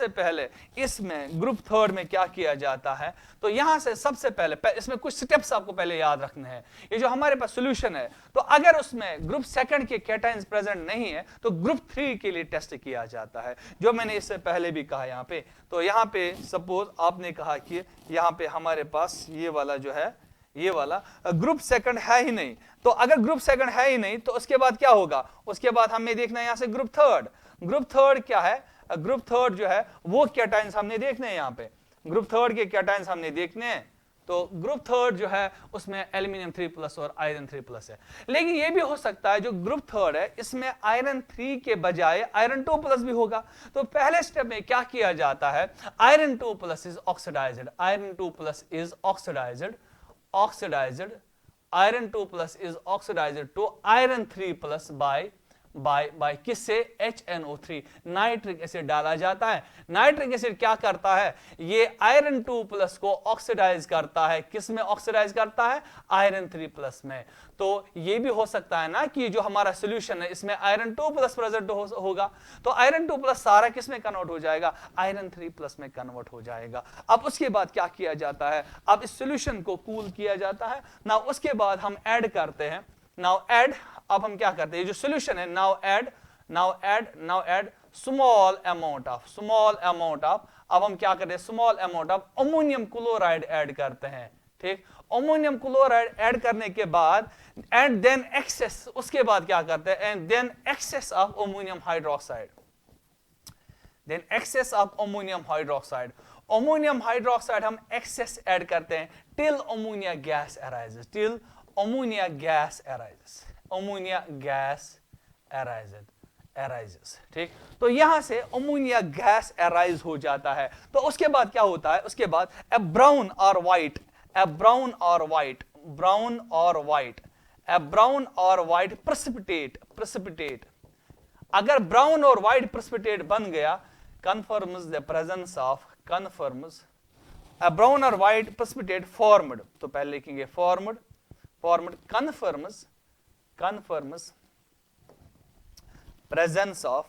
पहले इसमें ग्रुप 3 में क्या किया जाता है, तो यहां से सबसे पहले इसमें कुछ स्टेप्स आपको पहले याद रखने हैं। ये जो हमारे पास सॉल्यूशन है, तो अगर उसमें ग्रुप 2 के कैटायंस प्रेजेंट नहीं है तो ग्रुप 3 के लिए टेस्ट किया जाता है, जो मैंने इससे पहले भी कहा यहाँ पे। तो यहाँ पे सपोज आपने कहा कि यहाँ पे हमारे पास ये वाला जो है, ये वाला ग्रुप सेकंड है ही नहीं। तो अगर ग्रुप सेकंड है ही नहीं तो उसके बाद क्या होगा, उसके बाद हमें देखना है यहां से ग्रुप थर्ड। ग्रुप थर्ड क्या है, ग्रुप थर्ड जो है वो कैटायंस हमने देखने हैं, यहां पे ग्रुप थर्ड के कैटायंस हमने देखने हैं। तो ग्रुप थर्ड जो है उसमें एल्यूमिनियम 3+ और आयरन 3+ है। लेकिन ये भी हो सकता है जो ग्रुप थर्ड है इसमें आयरन 3 के बजाय आयरन 2+ भी होगा। तो पहले स्टेप में क्या किया जाता है, iron 2+ is oxidised, iron 2+ is oxidised, oxidised, iron 2+ is oxidised to iron 3+ by किससे, HNO3, नाइट्रिक एसिड डाला जाता है। नाइट्रिक एसिड क्या करता है, ये आयरन 2+ को ऑक्सीडाइज करता है, किस में ऑक्सीडाइज करता है, आयरन 3+ में। तो ये भी हो सकता है ना कि जो हमारा सॉल्यूशन है इसमें आयरन 2+ प्रेजेंट होगा, तो आयरन 2+ सारा किस में कन्वर्ट हो जाएगा, आयरन 3+ में कन्वर्ट हो जाएगा। अब उसके बाद क्या किया जाता है, अब इस सॉल्यूशन को कूल किया जाता है ना, उसके बाद हम ऐड करते हैं, नाउ ऐड, अब हम क्या करते हैं, जो सॉल्यूशन है now add small amount of, अब हम क्या करते हैं, small amount of ammonium chloride add करते हैं, ठीक। अमोनियम क्लोराइड ऐड करने के बाद एंड देन एक्सेस, उसके बाद क्या करते हैं, and then excess of ammonium hydroxide, then excess of ammonium hydroxide, ammonium hydroxide हम एक्सेस ऐड करते हैं till ammonia gas arises, till ammonia gas arises, ammonia gas arises, ठीक। तो यहां से अमोनिया गैस अराइज हो जाता है। तो उसके बाद क्या होता है, उसके बाद ए ब्राउन और व्हाइट, ए ब्राउन और व्हाइट, ब्राउन और व्हाइट, ए ब्राउन और व्हाइट प्रेसिपिटेट, अगर ब्राउन और व्हाइट प्रेसिपिटेट बन गया, confirms the presence of, confirms a brown or white precipitate formed, तो पहले लिखेंगे formed confirms presence of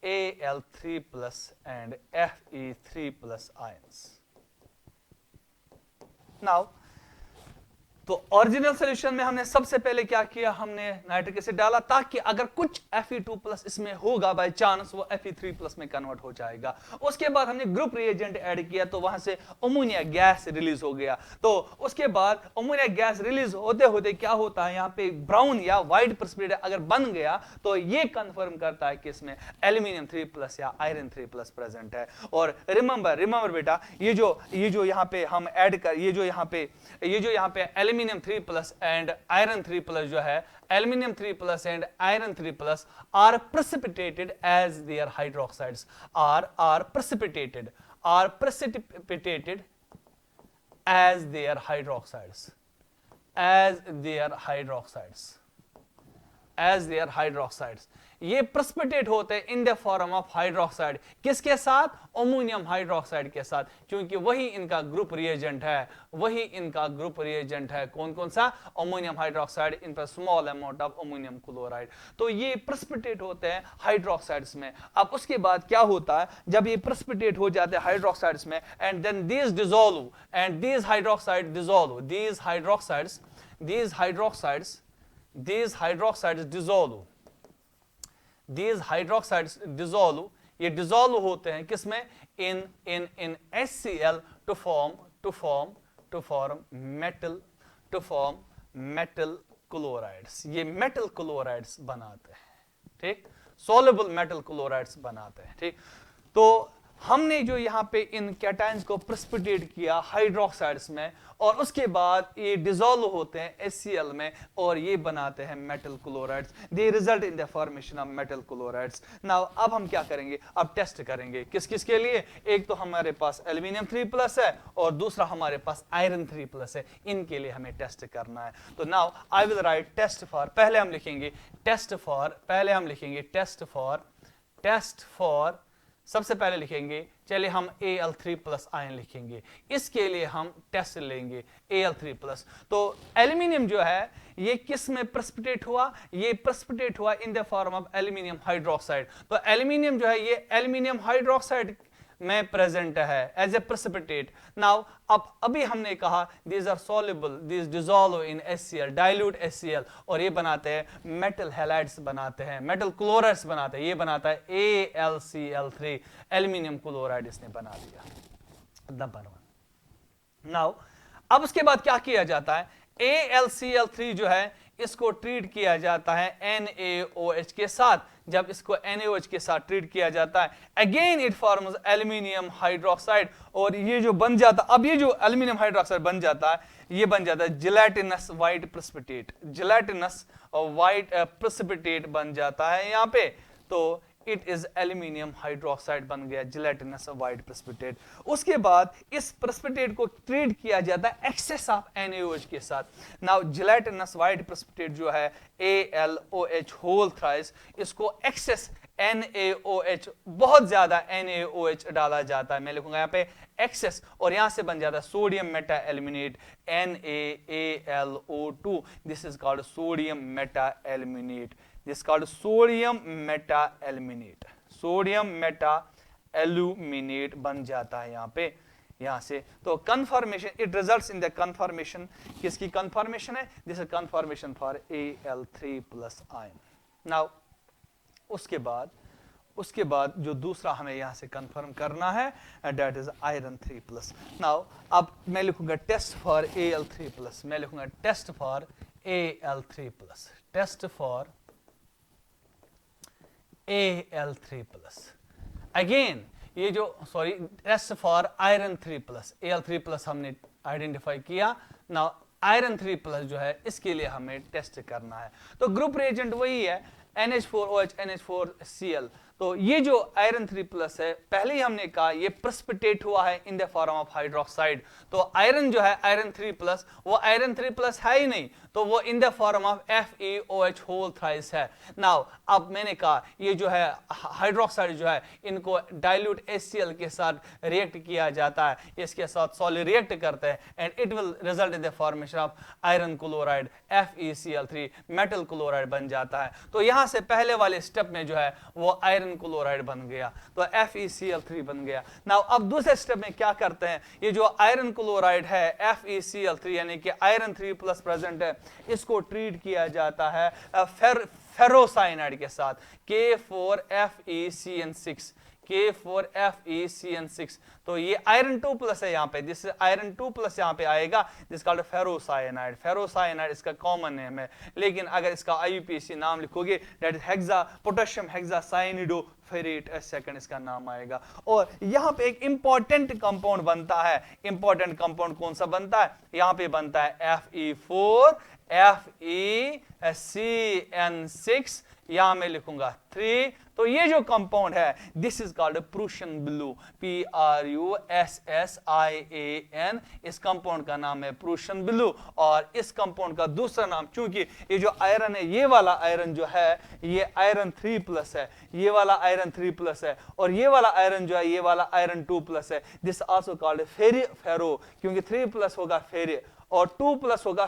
Al3+ and Fe3+ ions. Now तो ओरिजिनल सॉल्यूशन में हमने सबसे पहले क्या किया, हमने नाइट्रिक एसिड डाला ताकि अगर कुछ Fe2+ इसमें होगा बाय चांस वो Fe3+ में कन्वर्ट हो जाएगा। उसके बाद हमने ग्रुप रिएजेंट ऐड किया तो वहां से अमोनिया गैस रिलीज हो गया। तो उसके बाद अमोनिया गैस रिलीज होते होते क्या होता है, यहाँ पे ब्राउन या व्हाइट प्रेसिपिटेट अगर बन गया तो ये कंफर्म करता है कि इसमें एल्यूमिनियम 3+ या आयरन 3+ प्रेजेंट है। और रिमेंबर बेटा, ये जो यहाँ पे हम ऐड कर, ये जो यहाँ पे एल्यूमिनियम 3+ एंड आयरन 3+ जो है, aluminium 3+ and iron 3+ are precipitated as their hydroxides, are precipitated as their hydroxides, ये प्रेसिपिटेट होते हैं इन द फॉर्म ऑफ हाइड्रोक्साइड, किसके साथ, अमोनियम हाइड्रोक्साइड के साथ, क्योंकि वही इनका ग्रुप रिएजेंट है, कौन कौन सा, अमोनियम हाइड्रोक्साइड, इन पर small amount of ammonium chloride. तो ये प्रेसिपिटेट होते हैं हाइड्रोक्साइड्स में। अब उसके बाद क्या होता है, जब ये प्रेसिपिटेट हो जाते हैं हाइड्रोक्साइड्स में, and then these dissolve, and these hydroxide dissolve, these hydroxides dissolve, ये डिसॉल्व होते हैं किसमें, in HCl to form metal chlorides, ये मेटल क्लोराइड्स बनाते हैं, ठीक, soluble मेटल क्लोराइड्स बनाते हैं, ठीक। तो हमने जो यहाँ पे इन कैटायंस को प्रेसिपिटेट किया हाइड्रोक्साइड्स में, और उसके बाद ये डिसॉल्व होते हैं HCl में और ये बनाते हैं metal chlorides, they result in the formation of metal chlorides. Now अब हम क्या करेंगे, अब टेस्ट करेंगे किस किस के लिए, एक तो हमारे पास एल्यूमिनियम 3+ है और दूसरा हमारे पास आयरन 3+ है, इनके लिए हमें टेस्ट करना है। तो now I will write test for, पहले हम लिखेंगे टेस्ट फॉर, सबसे पहले लिखेंगे, चलिए हम Al3+ आयन लिखेंगे, इसके लिए हम टेस्ट लेंगे Al3+। तो एल्यूमिनियम जो है ये किस में प्रेसिपिटेट हुआ, ये प्रेसिपिटेट हुआ इन the form of aluminium hydroxide. तो एल्यूमिनियम जो है ये एल्यूमिनियम हाइड्रोक्साइड में प्रेजेंट है एज ए प्रेसिपिटेट। नाउ अब अभी हमने कहा these are soluble, these dissolve in HCl, dilute HCl, और ये बनाते हैं मेटल हैलाइड्स बनाते हैं, मेटल क्लोराइड्स बनाते हैं, ये बनाता है AlCl3, एल्यूमिनियम क्लोराइड इसने बना दिया, नंबर 1। नाउ अब उसके बाद क्या किया जाता है, AlCl3 जो है इसको ट्रीट किया जाता है NaOH के साथ। जब इसको NaOH के साथ ट्रीट किया जाता है, again it forms aluminium hydroxide, और ये जो बन जाता, अब ये जो एल्यूमिनियम हाइड्रोक्साइड बन जाता है, ये बन जाता है gelatinous white precipitate, gelatinous white precipitate बन जाता है यहाँ पे। तो इट इज एल्यूमिनियम हाइड्रोक्साइड बन गया, जिलेटिनस वाइट प्रेसिपिटेट। उसके बाद इस प्रेसिपिटेट को ट्रीट किया जाता है एक्सेस ऑफ NaOH के साथ। नाउ जिलेटिनस वाइट प्रेसिपिटेट जो है AlOH होल थ्राइस, इसको एक्सेस NaOH, बहुत ज्यादा NaOH डाला जाता है, मैं लिखूंगा यहाँ पे एक्सेस, और यहां से बन जाता है sodium Meta aluminate NaAlO2। This is called sodium Meta aluminate, this called sodium meta aluminate, sodium meta aluminate बन जाता है यहाँ पे, यहाँ से। तो confirmation, it results in the confirmation, किसकी कन्फर्मेशन है, this is confirmation for Al3+ ion. Now उसके बाद जो दूसरा हमें यहाँ से कंफर्म करना है, दैट इज आयरन 3+। नाउ अब मैं लिखूंगा टेस्ट फॉर Al3+, मैं लिखूंगा test for Al3+, test for Al3+। Again ये जो sorry test for iron 3+, Al3+ हमने आइडेंटिफाई किया। नाउ आयरन 3+ जो है इसके लिए हमें टेस्ट करना है। तो ग्रुप रिएजेंट वही है NH4OH NH4Cl। तो ये जो आयरन 3+ है, पहले ही हमने कहा ये प्रेसिपिटेट हुआ है इन द फॉर्म ऑफ हाइड्रोक्साइड। तो आयरन जो है आयरन 3+, वो आयरन 3+ है ही नहीं, तो वो in the form of FeOH whole thrice है। नाउ अब मैंने कहा ये जो है हाइड्रोक्साइड जो है, इनको डाइल्यूट HCl के साथ रिएक्ट किया जाता है, इसके साथ सॉलिड रिएक्ट करते हैं, and it will result in the formation of iron chloride FeCl3, metal chloride बन जाता है। तो यहां से पहले वाले स्टेप में जो है वो आयरन क्लोराइड बन गया, तो FeCl3 बन गया। नाउ अब दूसरे स्टेप में क्या करते हैं, ये जो आयरन क्लोराइड है FeCl3 यानी कि आयरन 3+ प्रेजेंट है, इसको ट्रीट किया जाता है फेरोसाइनाइड के साथ K4FeCN6, K4FeCN6। तो ये आयरन 2+ है यहाँ पे, जिस आयरन 2+ यहाँ पे आएगा, जिस कॉल्ड फेरोसाइनाइड। फेरोसाइनाइड इसका कॉमन नेम है, लेकिन अगर इसका IUPAC नाम लिखोगे that is hexa potassium hexacyanido ferrate second इसका नाम आएगा। और यहाँ पे एक इंपॉर्टेंट कंपाउंड बनता है, इंपॉर्टेंट कंपाउंड कौन सा बनता है, यहाँ पे बनता है FeCN6, यहां मैं लिखूंगा 3। तो ये जो कंपाउंड है this is called Prussian blue, PRUSSIAN, इस कंपाउंड का नाम है प्रूशियन ब्लू। और इस कंपाउंड का दूसरा नाम, क्योंकि ये जो आयरन है, ये वाला आयरन जो है ये आयरन 3+ है, ये वाला आयरन 3+ है, और ये वाला आयरन जो है ये वाला आयरन 2+ है, दिस आल्सो कॉल्ड फेरो, क्योंकि 3+ होगा फेरे और 2+ होगा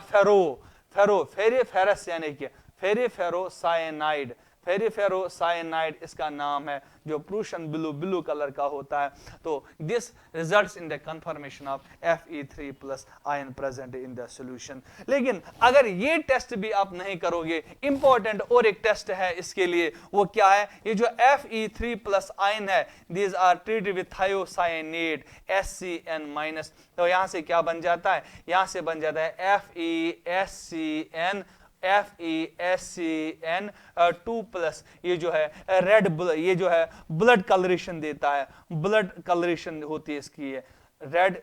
फेरस यानी कि फेरिफेरोसाइनाइड, फेरिफेरोसाइनाइड इसका नाम है, जो प्रूशियन ब्लू कलर का होता है। तो this results in the confirmation of Fe3+ ion present in the solution. लेकिन अगर ये टेस्ट भी आप नहीं करोगे, इंपॉर्टेंट और एक टेस्ट है इसके लिए, वो क्या है, ये जो Fe3+ आयन है, these are treated with thiocyanate SCN-। तो यहां से क्या बन जाता है, यहां से बन जाता है FeSCN2+। ये जो है रेड ये जो है ब्लड कलरेशन देता है, ब्लड कलरेशन होती है इसकी, ये रेड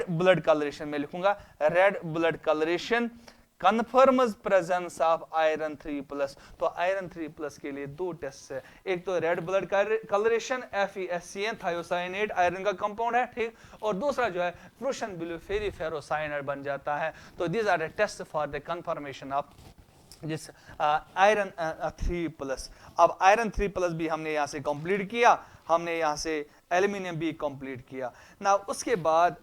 ब्लड कलरेशन में लिखूंगा, red blood colouration confirms presence of iron 3+। तो आयरन 3+ के लिए दो टेस्ट है, एक तो red blood colouration FeSCN thiocyanate iron का कंपाउंड है, ठीक, और दूसरा जो है प्रूशियन ब्लू फेरिफेरोसाइनाइड बन जाता है। तो these are the test for the confirmation of जिस आयरन 3+। अब आयरन 3+ भी हमने यहां से कंप्लीट किया, हमने यहां से एल्यूमिनियम भी कंप्लीट किया ना। उसके बाद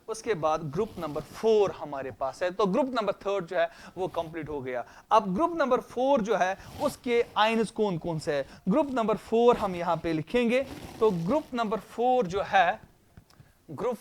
ग्रुप नंबर 4 हमारे पास है। तो ग्रुप नंबर 3 जो है वो कंप्लीट हो गया। अब ग्रुप नंबर 4 जो है उसके आयन्स कौन कौन से है, ग्रुप नंबर 4 हम यहां पे लिखेंगे। तो ग्रुप नंबर 4 जो है, ग्रुप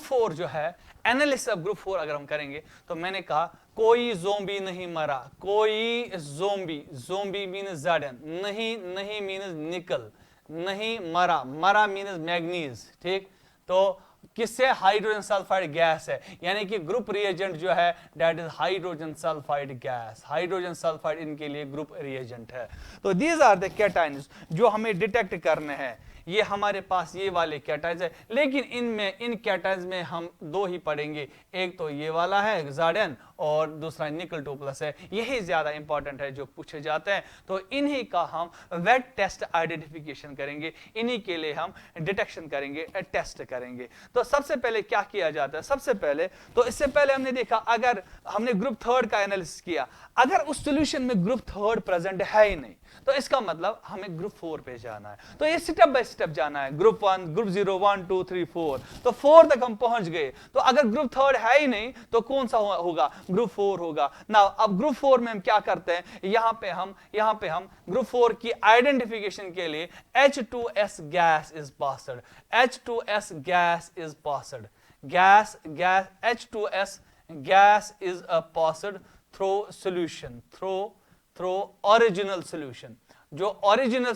4 जो है, एनालिसिस ऑफ ग्रुप 4 अगर हम करेंगे, तो मैंने कहा कोई ज़ोंबी नहीं मरा, कोई ज़ोंबी मीन्स ज़ाडन, नहीं मीन्स निकल, नहीं मरा, मरा मीन्स मैग्नीज, ठीक। तो किससे? हाइड्रोजन सल्फाइड गैस है, यानी कि ग्रुप रिएजेंट जो है that is hydrogen sulphide gas. Hydrogen sulphide इनके लिए ग्रुप रिएजेंट है। तो दीज आर द कैटायंस जो हमें डिटेक्ट करने हैं। ये हमारे पास ये वाले कैटायंस है, लेकिन इन कैटायंस में हम दो ही पढ़ेंगे, एक तो ये वाला है ज़ाडन और दूसरा निकल 2+ है। यही ज्यादा इंपॉर्टेंट है जो पूछे जाते हैं। तो इन्हीं का हम वेट टेस्ट आइडेंटिफिकेशन करेंगे, इन्हीं के लिए हम डिटेक्शन करेंगे, टेस्ट करेंगे। तो सबसे पहले क्या किया जाता है? सबसे पहले तो इससे पहले हमने देखा, अगर हमने ग्रुप थर्ड का एनालिसिस किया, अगर उस सॉल्यूशन में ग्रुप थर्ड प्रेजेंट है ही नहीं, तो इसका मतलब हमें ग्रुप 4 पे जाना है। तो ये स्टेप बाय स्टेप जाना है, ग्रुप 1, ग्रुप 0, 1, 2, 3, 4। तो 4 तक हम पहुंच गए। तो अगर ग्रुप थर्ड है ही नहीं तो कौन सा होगा? ग्रुप 4 होगा ना। अब ग्रुप 4 में हम क्या करते हैं? यहां पे हम ग्रुप 4 की आइडेंटिफिकेशन के लिए H2S gas is passed, H2S gas is passed, gas H2S gas is passed through solution, through original solution. जो ओरिजिनल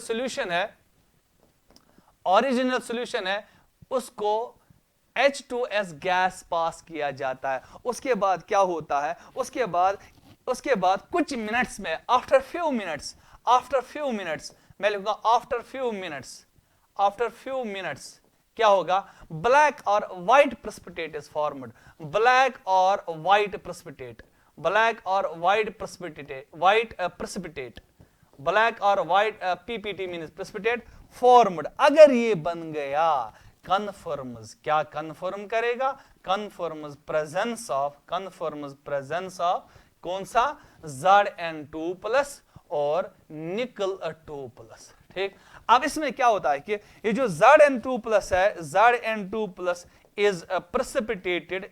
सॉल्यूशन है उसको H2S गैस पास किया जाता है। उसके बाद क्या होता है? उसके बाद कुछ मिनट्स में, आफ्टर फ्यू मिनट्स, मैं लिखूंगा आफ्टर फ्यू मिनट्स क्या होगा? ब्लैक और white precipitate is formed, black और व्हाइट प्रेसिपिटेट, ब्लैक और white PPT means precipitate formed. अगर ये बन गया, कन्फर्म्स, क्या कन्फर्म करेगा? कन्फर्म्स प्रेजेंस ऑफ कौन सा? Zn2+ और निकल 2+, ठीक। अब इसमें क्या होता है कि ये जो Zn2+ है, Zn2+ इज प्रेसिपिटेटेड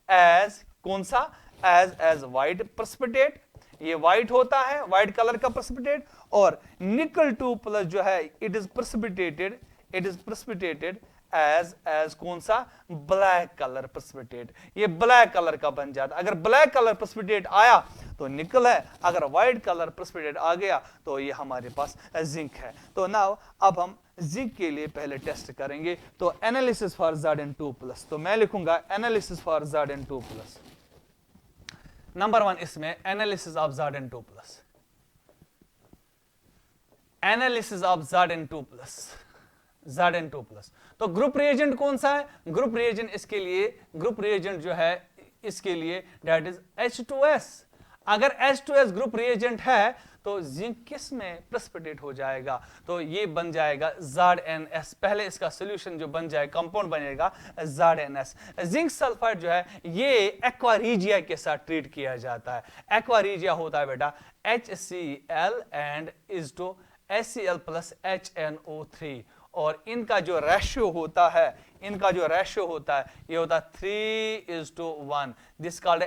एज कौन सा? As white precipitate. ये व्हाइट होता है, व्हाइट कलर का प्रेसिपिटेट। और निकल 2+ जो है इट इज प्रेसिपिटेटेड एज कौन सा? Black colour precipitate. ये ब्लैक कलर का बन जाता। अगर ब्लैक कलर प्रेसिपिटेट आया तो निकल है, अगर व्हाइट कलर प्रेसिपिटेट आ गया तो ये हमारे पास जिंक है। तो नाउ अब हम जिंक के लिए पहले टेस्ट करेंगे। तो एनालिसिस फॉर Zn2+, तो मैं लिखूंगा एनालिसिस फॉर Zn2+। नंबर 1 इसमें analysis of Zn2+, analysis of Zn2+। तो ग्रुप रिएजेंट कौन सा है? ग्रुप रिएजेंट जो है इसके लिए दैट इज H2S। अगर H2S ग्रुप रिएजेंट है तो जिंक किस में प्रेसिपिटेट हो जाएगा? तो ये बन जाएगा ZnS। पहले इसका सॉल्यूशन जो बन जाए, कंपाउंड बनेगा ZnS। जिंक सल्फाइड जो है ये एक्वारीजिया के साथ ट्रीट किया जाता है। एक्वारीजिया होता है बेटा HCl and is to HCl + HNO3, और इनका जो रेशियो होता है ये होता है 3:1। This called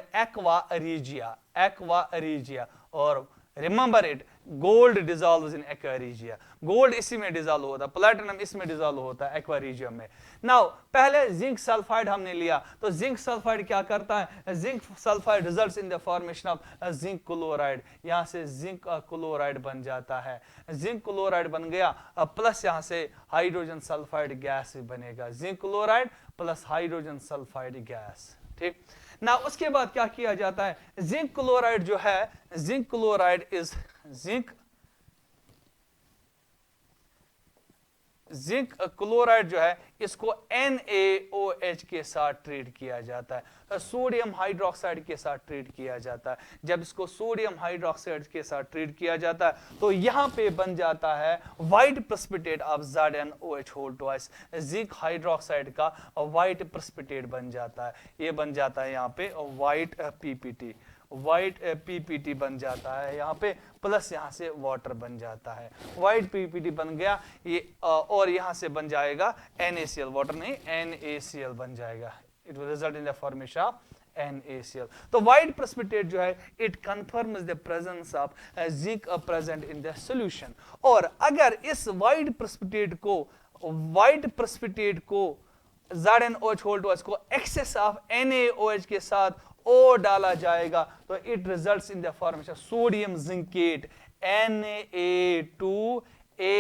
aqua regia. और remember it, gold dissolves in aqua regia. Gold इसी में डिसॉल्व होता है, प्लैटिनम इसमें डिसॉल्व होता है एक्वारीजिया में। नाउ पहले जिंक सल्फाइड हमने लिया, तो जिंक सल्फाइड क्या करता है? Zinc sulphide results in the formation of zinc chloride. यहां से जिंक क्लोराइड बन जाता है। जिंक क्लोराइड बन गया, प्लस यहां से हाइड्रोजन सल्फाइड गैस बनेगा। Zinc chloride plus hydrogen sulphide gas, ठीक ना। उसके बाद क्या किया जाता है? जिंक क्लोराइड जो है, जिंक क्लोराइड जो है इसको NaOH के साथ ट्रीट किया जाता है, सोडियम हाइड्रोक्साइड के साथ ट्रीट किया जाता है। जब इसको सोडियम हाइड्रोक्साइड के साथ ट्रीट किया जाता है तो यहां पे बन जाता है white precipitate of ZnOH2। Zinc hydroxide का व्हाइट प्रेसिपिटेट बन जाता है। ये बन जाता है यहां पे व्हाइट PPT बन जाता है यहाँ पे, प्लस यहाँ से वाटर बन जाता है। व्हाइट PPT बन गया ये, और यहाँ से बन जाएगा NaCl, वाटर नहीं NaCl बन जाएगा। It will result in the formation of NaCl। तो व्हाइट प्रेसिपिटेट जो है it confirms the presence of zinc present in the solution. और अगर इस व्हाइट प्रेसिपिटेट को ZnOH को एक्सेस ऑफ NaOH के साथ O डाला जाएगा तो it results in the formation sodium zincate Na2A,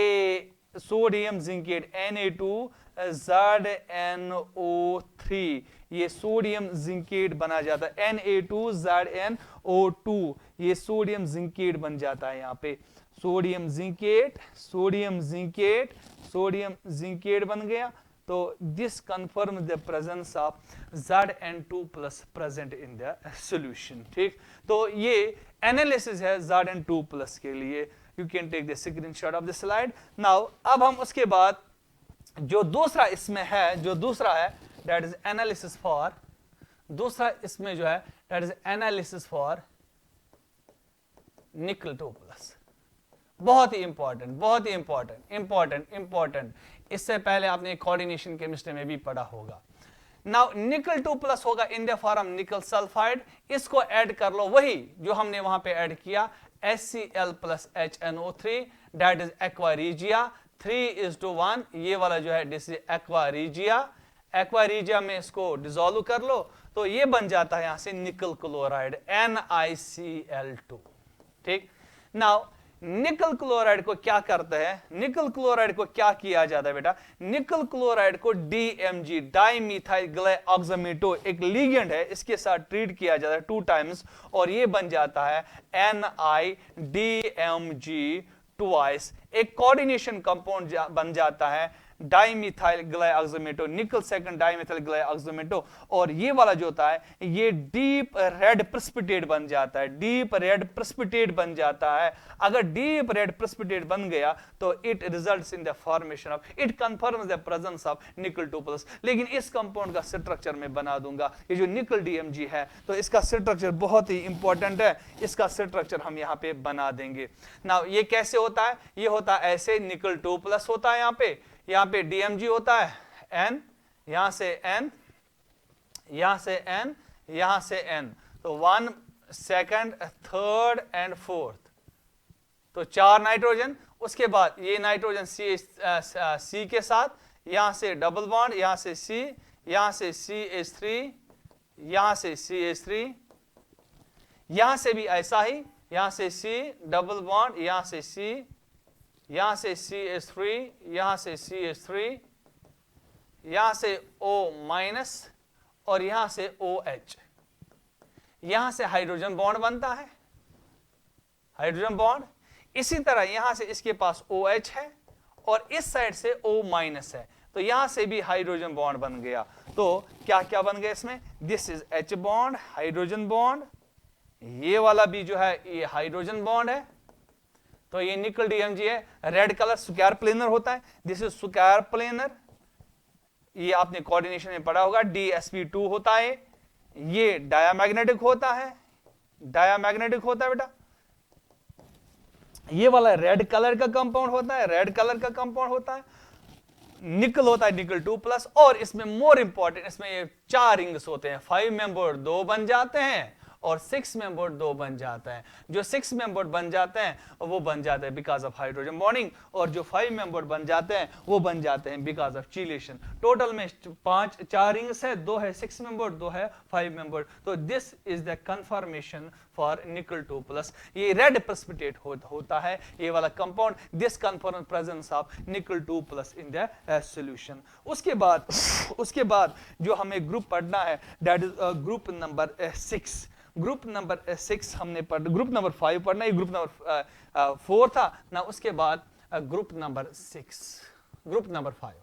sodium zincate Na2ZNO3, ये सोडियम जिंकेट बना जाता है Na2ZNO2, ये सोडियम जिंकेट बन जाता है यहाँ पे sodium zincate, sodium zincate, sodium zincate बन गया। तो this confirm the presence of Zn2 plus present in the solution. ठीक, तो ये एनालिसिस है Zn2 प्लस के लिए। You can take the screenshot of the slide now. अब हम उसके बाद जो दूसरा इसमें है, जो दूसरा है दैट इज एनालिसिस फॉर, दूसरा इसमें जो है दैट इज एनालिसिस फॉर निकल 2 प्लस। बहुत ही इंपॉर्टेंट, बहुत ही इंपॉर्टेंट, इंपॉर्टेंट, इंपॉर्टेंट। इससे पहले आपने कोऑर्डिनेशन केमिस्ट्री में भी पढ़ा होगा। नाउ निकल 2 प्लस होगा इन द फॉर्म निकल सल्फाइड, इसको ऐड कर लो वही जो हमने वहां पे ऐड किया HCl plus HNO3 that is aqua regia 3:1, ये वाला जो है this is aqua regia. Aqua regia में इसको डिसॉल्व कर लो तो ये बन जाता है यहां से निकल क्लोराइड NiCl2। ठीक, नाउ निकल क्लोराइड को क्या करते हैं, निकल क्लोराइड को क्या किया जाता है बेटा, निकल क्लोराइड को DMG डाइमीथाइल ग्लाइऑक्सामेटो एक लिगेंड है, इसके साथ ट्रीट किया जाता है 2 टाइम्स और ये बन जाता है NiDMG ट्वाइस, एक कोऑर्डिनेशन कंपाउंड बन जाता है डाइमीथाइल ग्लाइऑक्सामेटो, निकल सेकंड डाइमीथाइल ग्लाइऑक्सामेटो, और ये वाला जो होता है ये डीप रेड प्रेसिपिटेट बन जाता है, डीप रेड प्रेसिपिटेट बन जाता है। अगर डीप रेड प्रेसिपिटेट बन गया तो it results in the formation of, it confirms the presence of निकल 2 प्लस। लेकिन इस कंपाउंड का स्ट्रक्चर मैं बना दूंगा, ये जो निकल DMG है तो इसका स्ट्रक्चर बहुत ही इंपॉर्टेंट है, इसका स्ट्रक्चर हम यहाँ पे बना देंगे। नाउ ये कैसे होता है, ये होता है ऐसे, निकल 2 प्लस होता है यहाँ पे DMG होता है N, यहां से N, यहां से N, यहां से N, तो 1 2 3 एंड 4, तो 4 नाइट्रोजन। उसके बाद ये नाइट्रोजन C के साथ, यहां से डबल बॉन्ड, यहां से C, यहां से CH3, यहां से CH3, यहां से भी ऐसा ही, यहां से C डबल बॉन्ड, यहां से C, यहां से CH3, यहां से CH3, यहां से O माइनस और यहां से OH, यहां से हाइड्रोजन बॉन्ड बनता है, हाइड्रोजन बॉन्ड। इसी तरह यहां से इसके पास OH है और इस साइड से O माइनस है, तो यहां से भी हाइड्रोजन बॉन्ड बन गया। तो क्या क्या बन गया इसमें, this is H bond, hydrogen bond, ये वाला भी जो है ये हाइड्रोजन बॉन्ड है, तो ये निकल DMG है। रेड कलर स्क्वायर प्लेनर होता है, दिस इज स्क्वायर प्लेनर, ये आपने कोऑर्डिनेशन में पढ़ा होगा। DsP2 होता है, ये डायामैग्नेटिक होता है, डायामैग्नेटिक होता है बेटा। ये वाला रेड कलर का कंपाउंड होता है, रेड कलर का कंपाउंड होता है। निकल होता है निकल 2 प्लस, और इसमें मोर इंपॉर्टेंट, इसमें ये 4 रिंग्स होते हैं, 5 मेंबर 2 बन जाते हैं और 6 मेंबर 2 बन जाता है। जो 6 मेंबर बन जाते हैं वो बन जाते हैं बिकॉज ऑफ हाइड्रोजन बॉन्डिंग, और जो 5 मेंबर बन जाते हैं वो बन जाते हैं बिकॉज ऑफ चीलेशन। टोटल में 4 रिंग्स है, 2 है 6 मेंबर, 2 है 5 मेंबर। तो this is the confirmation for निकल 2 प्लस। ये रेड प्रेसिपिटेट होता है ये वाला compound, this confirm presence of निकल 2 प्लस इन द सॉल्यूशन। उसके बाद जो हमें ग्रुप पढ़ना है that is group number 6। Group number 6 हमने ग्रुप नंबर 5 पढ़ना है, ग्रुप नंबर 4 था ना। उसके बाद group number 6, group number 5,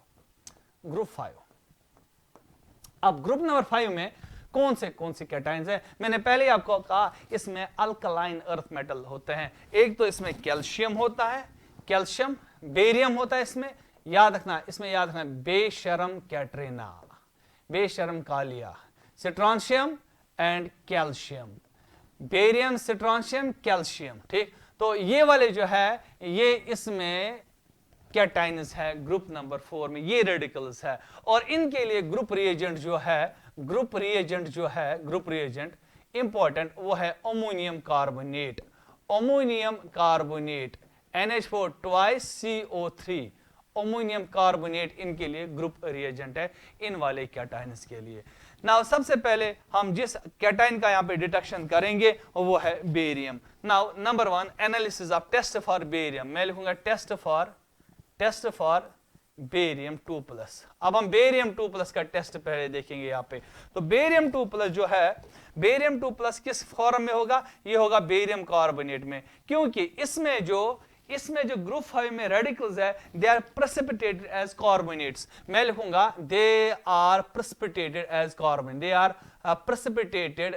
group 5। अब ग्रुप नंबर 5 में कौन से कैटायंस है, मैंने पहले ही आपको कहा इसमें अल्कलाइन अर्थ मेटल होते हैं। एक तो इसमें कैल्शियम होता है, कैल्शियम, बेरियम होता है इसमें, याद रखना बेशरम कैट्रिना, बेशरम Kalia, strontium and calcium, barium, strontium, calcium. ठीक, तो ये वाले जो है ये इसमें कैटायंस है ग्रुप नंबर 4 में, ये रेडिकल्स है। और इनके लिए ग्रुप रिएजेंट जो है इंपॉर्टेंट वो है ammonium carbonate, ammonium carbonate NH4 twice CO3, ammonium carbonate इनके लिए ग्रुप रिएजेंट है इन वाले कैटायंस के लिए। नाउ सबसे पहले हम जिस कैटाइन का यहाँ पे डिटेक्शन करेंगे वो है barium. Now number 1 analysis of test for barium, मैं लिखूंगा टेस्ट फॉर बेरियम 2+। अब हम बेरियम 2+ का टेस्ट पहले देखेंगे यहाँ पे। तो बेरियम 2+ जो है, बेरियम 2+ किस फॉर्म में होगा? ये होगा बेरियम कार्बोनेट में, क्योंकि इसमें जो ग्रुप 5 में रेडिकल्स है they are precipitated as carbonates. मैं लिखूंगा they are precipitated as carbonate, they are precipitated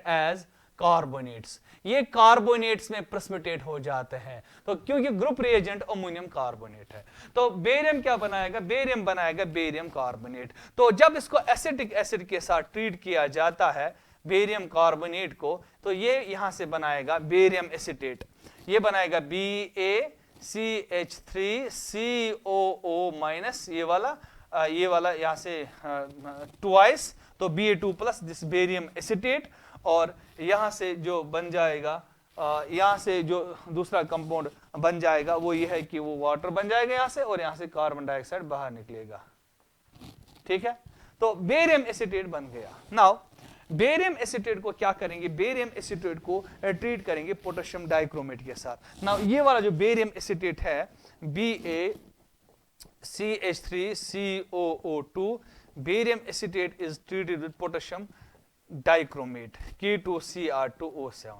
as carbonates. ये कार्बोनेट्स में प्रेसिपिटेट हो जाते हैं, तो क्योंकि ग्रुप रिएजेंट अमोनियम कार्बोनेट है। तो बेरियम क्या बनाएगा? बेरियम बनाएगा बेरियम कार्बोनेट। तो जब इसको एसिटिक एसिड के साथ ट्रीट किया जाता है बेरियम कार्बोनेट को, तो ये यहां से बनाएगा बेरियम एसीटेट, ये बनाएगा BaCH3COO-, ये वाला यहां से ट्वाइस, तो Ba2+, दिस बेरियम एसीटेट। और यहां से जो बन जाएगा, यहां से जो दूसरा कंपाउंड बन जाएगा वो ये है कि वो वाटर बन जाएगा यहां से, और यहां से कार्बन डाइऑक्साइड बाहर निकलेगा। ठीक है, तो बेरियम एसीटेट बन गया। नाउ बेरियम एसीटेट को क्या करेंगे? बेरियम एसीटेट को ट्रीट करेंगे पोटेशियम डाइक्रोमेट के साथ। नाउ ये वाला जो बेरियम एसीटेट है BaCH3COO2, barium acetate is treated with potassium dichromate K2Cr2O7,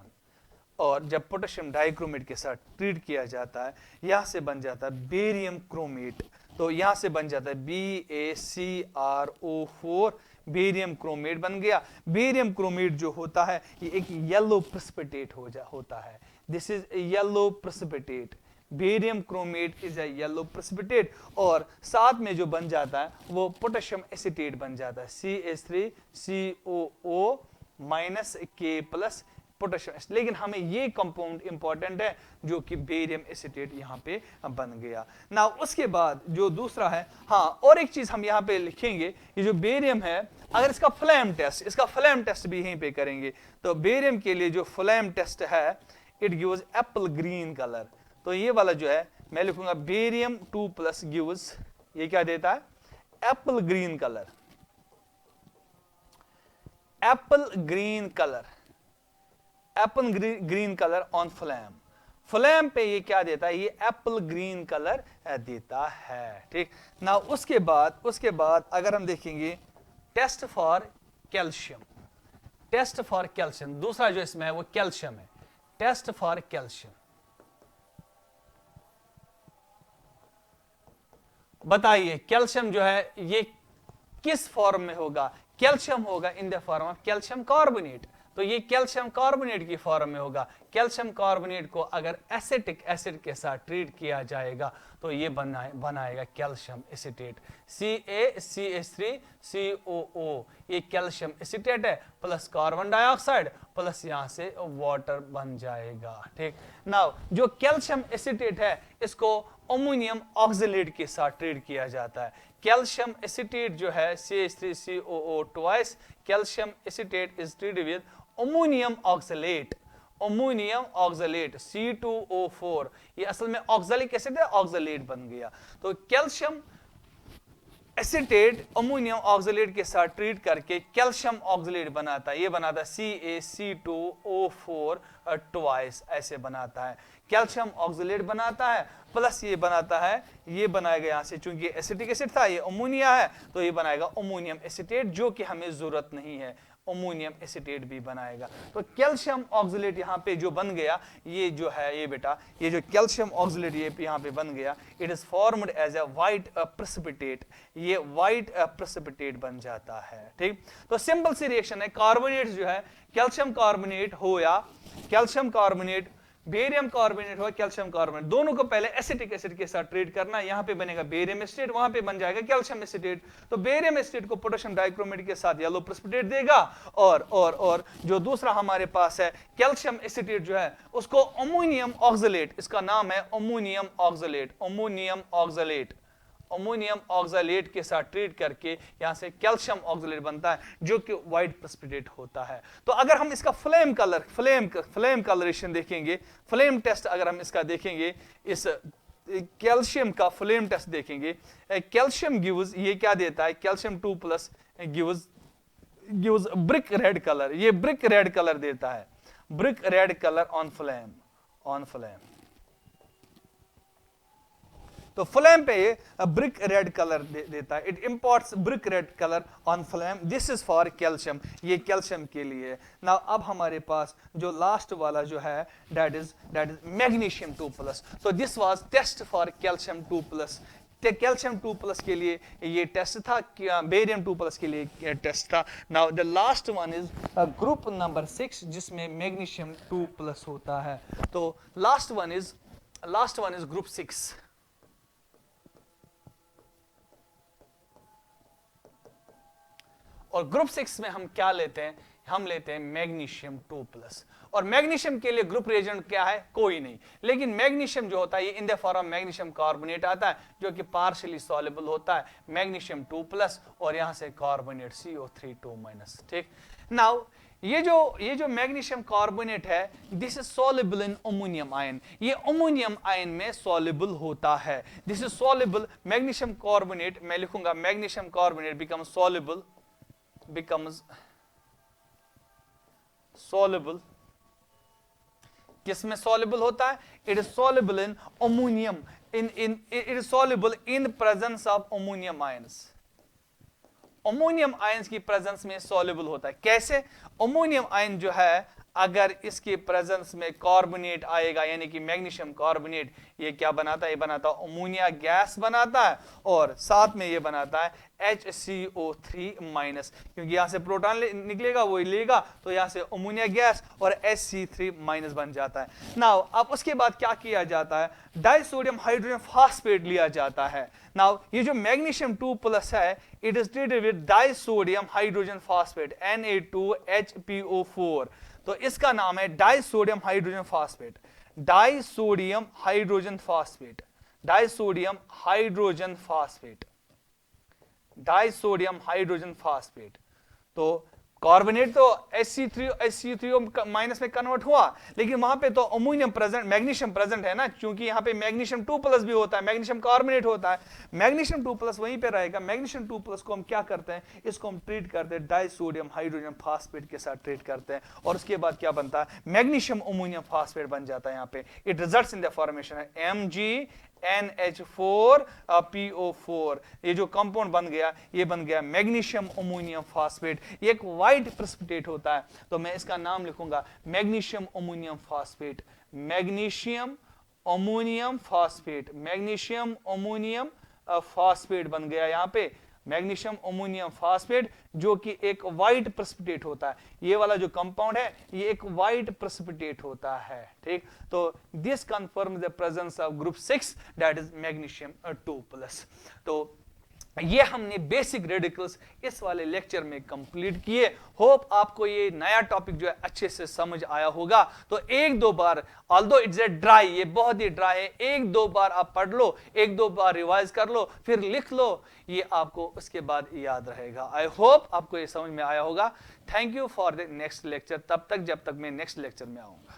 और जब पोटेशियम डाइक्रोमेट के साथ ट्रीट किया जाता है यहां से बन जाता है बेरियम क्रोमेट, तो यहां से बन जाता है BaCrO4, बेरियम क्रोमेट बन गया। बेरियम क्रोमेट जो होता है ये एक येलो प्रेसिपिटेट होता है, this is yellow precipitate, barium chromate is a yellow precipitate. और साथ में जो बन जाता है वो पोटेशियम एसीटेट बन जाता है CH3COO-K+ पोटेशियम। लेकिन हमें ये कंपाउंड इंपॉर्टेंट है जो कि बेरियम एसीटेट यहाँ पे बन गया। ना उसके बाद जो दूसरा है, हाँ और एक चीज हम यहाँ पे लिखेंगे, ये जो बेरियम है अगर इसका फ्लेम टेस्ट भी यहीं पे करेंगे, तो बेरियम के लिए जो फ्लेम टेस्ट है it gives Apple green colour. तो ये वाला जो है मैं लिखूंगा बेरियम 2+ गिव्स, ये क्या देता है? Apple green colour, Apple green colour on flame. Flame पे ये क्या देता है? ये एप्पल ग्रीन कलर देता है। ठीक ना, उसके बाद अगर हम देखेंगे टेस्ट फॉर कैल्शियम, दूसरा जो इसमें है वो कैल्शियम है, टेस्ट फॉर कैल्शियम। बताइए कैल्शियम जो है ये किस फॉर्म में होगा? कैल्शियम होगा इन the form of calcium carbonate, तो ये कैल्शियम कार्बोनेट की फॉर्म में होगा। कैल्शियम कार्बोनेट को अगर एसिटिक एसिड के साथ ट्रीट किया जाएगा तो ये बनाएगा कैल्शियम एसीटेट, CaCH3COO, ये कैल्शियम एसीटेट है प्लस कार्बन डाइऑक्साइड प्लस यहां से वाटर बन जाएगा। ठीक, नाउ जो कैल्शियम एसीटेट है इसको अमोनियम ऑक्सलेट के साथ ट्रीट किया जाता है। कैल्शियम एसीटेट जो है CH3COO twice, calcium acetate is treated with ammonium oxalate C2O4, ये असल में ऑक्सैलिक एसिड है, ऑक्सलेट बन गया। तो कैल्शियम एसीटेट अमोनियम ऑक्सलेट के साथ ट्रीट करके कैल्शियम ऑक्सलेट बनाता है, ये बनाता है CaC2O4 ट्वाइस, ऐसे बनाता है। कैल्शियम ऑक्सलेट बनाता है प्लस ये बनाता है, ये बनाएगा यहां से, चूंकि एसिटिक एसिड था ये अमोनिया है तो ये बनाएगा अमोनियम एसीटेट, जो कि हमें जरूरत नहीं है, अमोनियम एसीटेट भी बनाएगा। तो कैल्शियम ऑक्सलेट यहाँ पे जो बन गया, ये जो है ये बेटा, ये जो कैल्शियम ऑक्सलेट ये यहाँ पे बन गया, it is formed as a white precipitate, ये व्हाइट प्रेसिपिटेट बन जाता है। ठीक, तो सिंपल सी रिएक्शन है, कार्बोनेट जो है कैल्शियम कार्बोनेट हो या कैल्शियम कार्बोनेट, बेरियम कार्बोनेट हो, कैल्शियम कार्बोनेट, दोनों को पहले एसिटिक एसिड के साथ ट्रीट करना, यहां पे बनेगा बेरियम एसीटेट, वहां पे बन जाएगा कैल्शियम एसीटेट। तो बेरियम एसीटेट को पोटेशियम डाइक्रोमेट के साथ येलो प्रेसिपिटेट देगा, और जो दूसरा हमारे पास है कैल्शियम एसीटेट जो है उसको अमोनियम ऑक्सलेट, इसका नाम है अमोनियम ऑक्सलेट के साथ ट्रीट करके यहां से कैल्शियम ऑक्सलेट बनता है जो कि व्हाइट प्रेसिपिटेट होता है। तो अगर हम इसका फ्लेम कलरेशन देखेंगे, फ्लेम टेस्ट अगर हम इसका देखेंगे इस कैल्शियम का फ्लेम टेस्ट देखेंगे। कैल्शियम गिव्स, ये क्या देता है, calcium 2+ gives brick red colour, ये ब्रिक रेड कलर देता है, brick red colour on flame, on flame. तो फ्लेम पे ये ब्रिक रेड कलर देता है, it imports brick red colour on flame, this is for calcium, ये कैल्शियम के लिए। नाउ अब हमारे पास जो लास्ट वाला जो है दैट इज मैग्नीशियम 2+। तो this was test for calcium 2+। Calcium 2+ के लिए ये टेस्ट था, बेरियम 2+ के लिए टेस्ट था। Now the last one is group number 6 जिसमें मैग्नीशियम 2+ होता है। तो लास्ट वन इज ग्रुप 6। और ग्रुप 6 में हम क्या लेते हैं, हम लेते हैं मैग्नीशियम 2+। और मैग्नीशियम के लिए ग्रुप रिएजेंट क्या है, कोई नहीं, लेकिन मैग्नीशियम जो होता है ये इन द फॉर्म मैग्नीशियम कार्बोनेट आता है जो कि पार्शियली सॉल्युबल होता है, मैग्नीशियम 2+ और यहां से कार्बोनेट CO3 2-। ठीक, नाउ ये जो मैग्नीशियम कार्बोनेट है this is soluble in ammonium ion, ये अमोनियम आयन में सॉल्युबल होता है, this is soluble magnesium carbonate, मैं लिखूंगा मैग्नीशियम कार्बोनेट becomes soluble किस में soluble होता है, it is soluble in ammonium, it is soluble in presence of ammonium ions, ammonium ions की प्रेजेंस में सॉल्युबल होता है। कैसे, अमोनियम आयन जो है अगर इसके प्रेजेंस में कार्बोनेट आएगा यानी कि मैग्नीशियम कार्बोनेट, ये क्या बनाता है, ये बनाता है अमोनिया गैस बनाता है और साथ में ये बनाता है HCO3-, क्योंकि यहां से प्रोटॉन निकलेगा वो लेगा तो यहां से अमोनिया गैस और Hc3- बन जाता है। नाउ अब उसके बाद क्या किया जाता है, डाइसोडियम हाइड्रोजन फास्फेट लिया जाता है। नाउ ये जो मैग्नीशियम 2+ है it is treated with disodium hydrogen phosphate Na2HPO4, तो इसका नाम है disodium hydrogen phosphate, disodium hydrogen phosphate, disodium hydrogen phosphate, disodium hydrogen phosphate. तो कार्बोनेट तो Hc3- में कन्वर्ट हुआ, लेकिन वहां पे तो अमोनियम प्रेजेंट, मैग्नीशियम प्रेजेंट है ना, क्योंकि यहां पे मैग्नीशियम 2+ भी होता है, मैग्नीशियम कार्बोनेट होता है, मैग्नीशियम 2+ वहीं पे रहेगा। मैग्नीशियम 2+ को हम क्या करते हैं, इसको हम ट्रीट करते हैं डाइसोडियम हाइड्रोजन फास्फेट के साथ ट्रीट करते हैं और उसके बाद क्या बनता है, मैग्नीशियम अमोनियम फास्फेट बन जाता है। यहाँ पे it results in the formation है MgNH4PO4, ये जो कंपाउंड बन गया ये बन गया मैग्नीशियम अमोनियम फास्फेट, ये एक वाइट प्रेसिपिटेट होता है, तो मैं इसका नाम लिखूंगा magnesium ammonium phosphate, magnesium ammonium phosphate, magnesium ammonium phosphate बन गया यहाँ पे मैग्नीशियम अमोनियम फास्फेट, जो कि एक वाइट प्रेसिपिटेट होता है। ये वाला जो कंपाउंड है ये एक वाइट प्रेसिपिटेट होता है। ठीक, तो this confirms the presence of group 6 that is magnesium 2+। तो ये हमने बेसिक रेडिकल्स इस वाले लेक्चर में कंप्लीट किए। होप आपको ये नया टॉपिक जो है अच्छे से समझ आया होगा। तो एक दो बार, ऑल्दो इट्स ए ड्राई, ये बहुत ही ड्राई है, एक दो बार आप पढ़ लो, एक दो बार रिवाइज कर लो, फिर लिख लो, ये आपको उसके बाद याद रहेगा। आई होप आपको ये समझ में आया होगा। Thank you for the next lecture, तब तक जब तक मैं नेक्स्ट लेक्चर में आऊंगा।